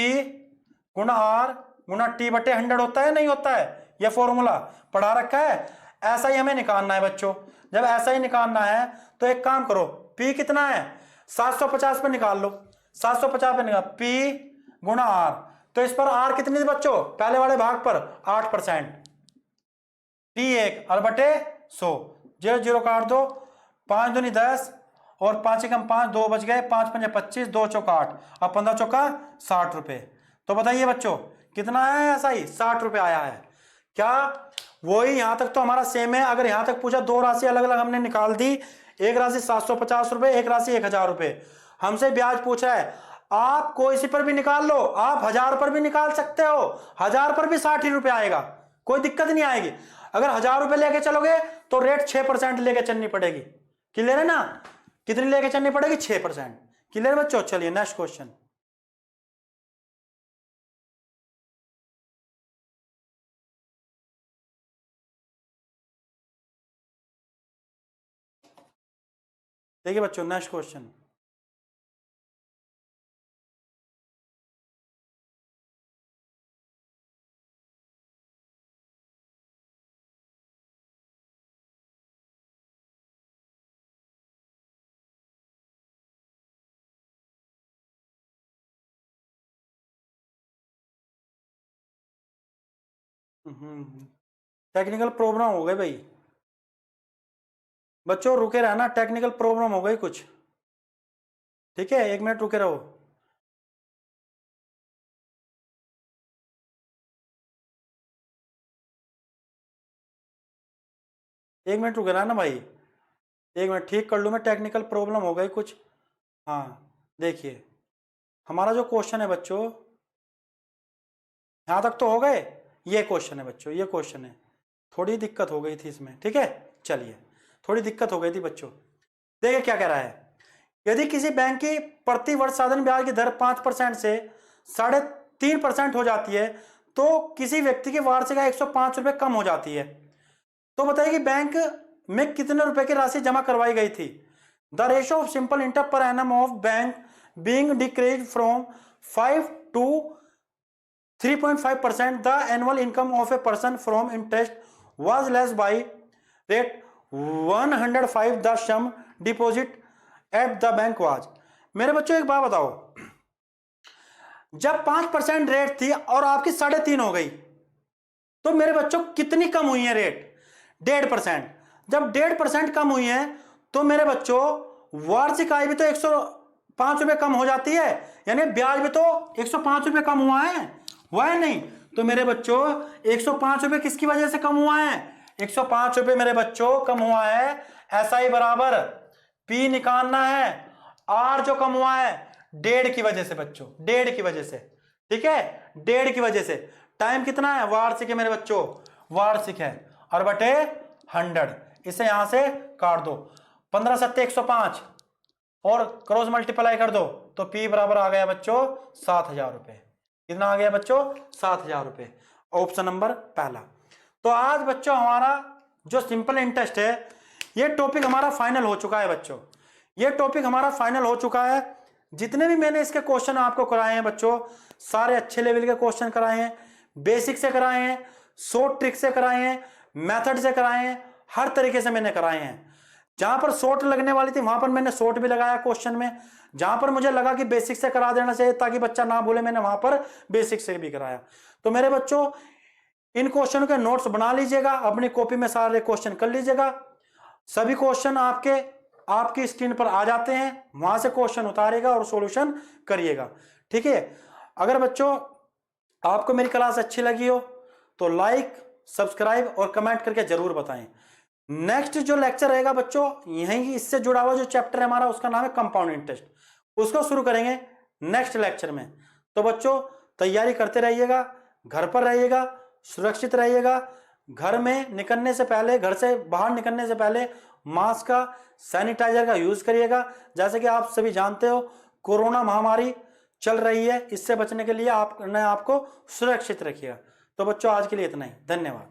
गुना R गुना T बटे 100 होता है, नहीं होता है, ये फॉर्मूला पढ़ा रखा है। ऐसा ही हमें निकालना है बच्चों। जब ऐसा ही निकालना है तो एक काम करो, P कितना है 750 पे निकाल लो, 750 पे निकाल P गुना R, तो इस पर R कितनी थी बच्चों, पहले वाले भाग पर 8%, P1 और बटे 100, 0 0 काट दो, 5 दूनी 10 और 5 कम 5, 2 बच गए, 5 पंजे 25, 2 चौका 8 और 15 चौका 60 रुपए। तो बताइए बच्चों कितना है, ऐसा ही 60 रुपए आया है। क्या वही यहां तक तो हमारा सेम है। अगर यहां तक पूछा, दो राशि अलग अलग हमने निकाल दी, एक राशि 750 रुपए, एक राशि 1000 रुपए। हमसे ब्याज पूछ रहा है, आप कोई सी पर भी निकाल लो, आप 1000 पर भी निकाल सकते हो, 1000 पर भी 60 रुपए आएगा, कोई दिक्कत नहीं आएगी। अगर 1000 रुपए लेके चलोगे तो रेट 6% लेके चलनी पड़ेगी। क्लियर है ना, कितनी लेके चलनी पड़ेगी 6%। क्लियर बच्चों। चलिए नेक्स्ट क्वेश्चन। देखिए बच्चों नेक्स्ट क्वेश्चन, टेक्निकल प्रॉब्लम हो गई भाई बच्चों, रुके रहना, टेक्निकल प्रॉब्लम हो गई कुछ, ठीक है, 1 मिनट रुके रहो। एक मिनट रुके रहना भाई, 1 मिनट ठीक कर लूँ मैं, टेक्निकल प्रॉब्लम हो गई कुछ। हाँ देखिए हमारा जो क्वेश्चन है बच्चों, यहाँ तक तो हो गए, ये क्वेश्चन है बच्चों, ये क्वेश्चन है, थोड़ी दिक्कत हो गई थी इसमें, ठीक है। चलिए थोड़ी दिक्कत हो गई थी बच्चों। देखिए क्या कह रहा है, यदि किसी बैंक की प्रति वर्ष साधारण ब्याज की दर 5% से 3.5% हो जाती है तो किसी व्यक्ति की वार्षिक आय 105 रुपए कम हो जाती है, तो बताइए कि बैंक में कितने रुपए की राशि जमा करवाई गई थी। The ratio of simple interest per annum of bank being decrease from 5 to 3.5%, the annual income of a person from interest was less by rate 105, the sum deposit at the bank was। मेरे बच्चों एक बात बताओ, जब 5% rate थी और आपकी 3.5 हो गई, तो मेरे बच्चों कितनी कम हुई है रेट, 1.5%। जब 1.5% कम हुई है तो मेरे बच्चों वार्षिक आय भी तो 105 रुपए कम हो जाती है, यानी ब्याज भी तो 105 रुपए कम हुआ है नहीं। तो मेरे बच्चों 105 रुपए किसकी वजह से कम हुआ है, 105 रुपए मेरे बच्चों कम हुआ है SI बराबर P निकालना है, R जो कम हुआ है 1.5 की वजह से बच्चों, 1.5 की वजह से, ठीक है, 1.5 की वजह से। टाइम कितना है, वार्षिक है मेरे बच्चों, वार्षिक है, और बटे 100, इसे यहां से काट दो, 15 सत्ते 105 और क्रॉस मल्टीप्लाई कर दो, तो P बराबर आ गया बच्चों 7000 रुपए। कितना आ गया बच्चों 7000 रुपए, ऑप्शन नंबर पहला। तो आज बच्चों हमारा जो सिंपल इंटरेस्ट है, ये टॉपिक हमारा फाइनल हो चुका है बच्चों, ये टॉपिक हमारा फाइनल हो चुका है। जितने भी मैंने इसके क्वेश्चन आपको कराए हैं बच्चों, सारे अच्छे लेवल के क्वेश्चन कराए हैं, बेसिक से कराए हैं, शॉर्ट ट्रिक से कराए हैं, मेथड से कराए हैं, हर तरीके से मैंने कराए हैं। जहां पर शॉर्ट लगने वाली थी वहां पर मैंने शॉर्ट भी लगाया क्वेश्चन में, जहां पर मुझे लगा कि बेसिक से करा देना चाहिए ताकि बच्चा ना बोले, मैंने वहां पर बेसिक से भी कराया। तो मेरे बच्चों इन क्वेश्चन के नोट्स बना लीजिएगा, अपनी कॉपी में सारे क्वेश्चन कर लीजिएगा। सभी क्वेश्चन आपकी स्क्रीन पर आ जाते हैं, वहां से क्वेश्चन उतारेगा और सॉल्यूशन करिएगा। ठीक है। अगर बच्चों आपको मेरी क्लास अच्छी लगी हो तो लाइक, सब्सक्राइब और कमेंट करके जरूर बताएं। नेक्स्ट जो लेक्चर रहेगा बच्चों, यहीं इससे जुड़ा हुआ जो चैप्टर है हमारा, उसका नाम है कंपाउंड इंटरेस्ट, उसको शुरू करेंगे नेक्स्ट लेक्चर में। तो बच्चों तैयारी करते रहिएगा, घर पर रहिएगा, सुरक्षित रहिएगा। घर में निकलने से पहले, घर से बाहर निकलने से पहले मास्क का, सैनिटाइजर का यूज करिएगा। जैसे कि आप सभी जानते हो कोरोना महामारी चल रही है, इससे बचने के लिए आपको सुरक्षित रखिएगा। तो बच्चों आज के लिए इतना ही, धन्यवाद।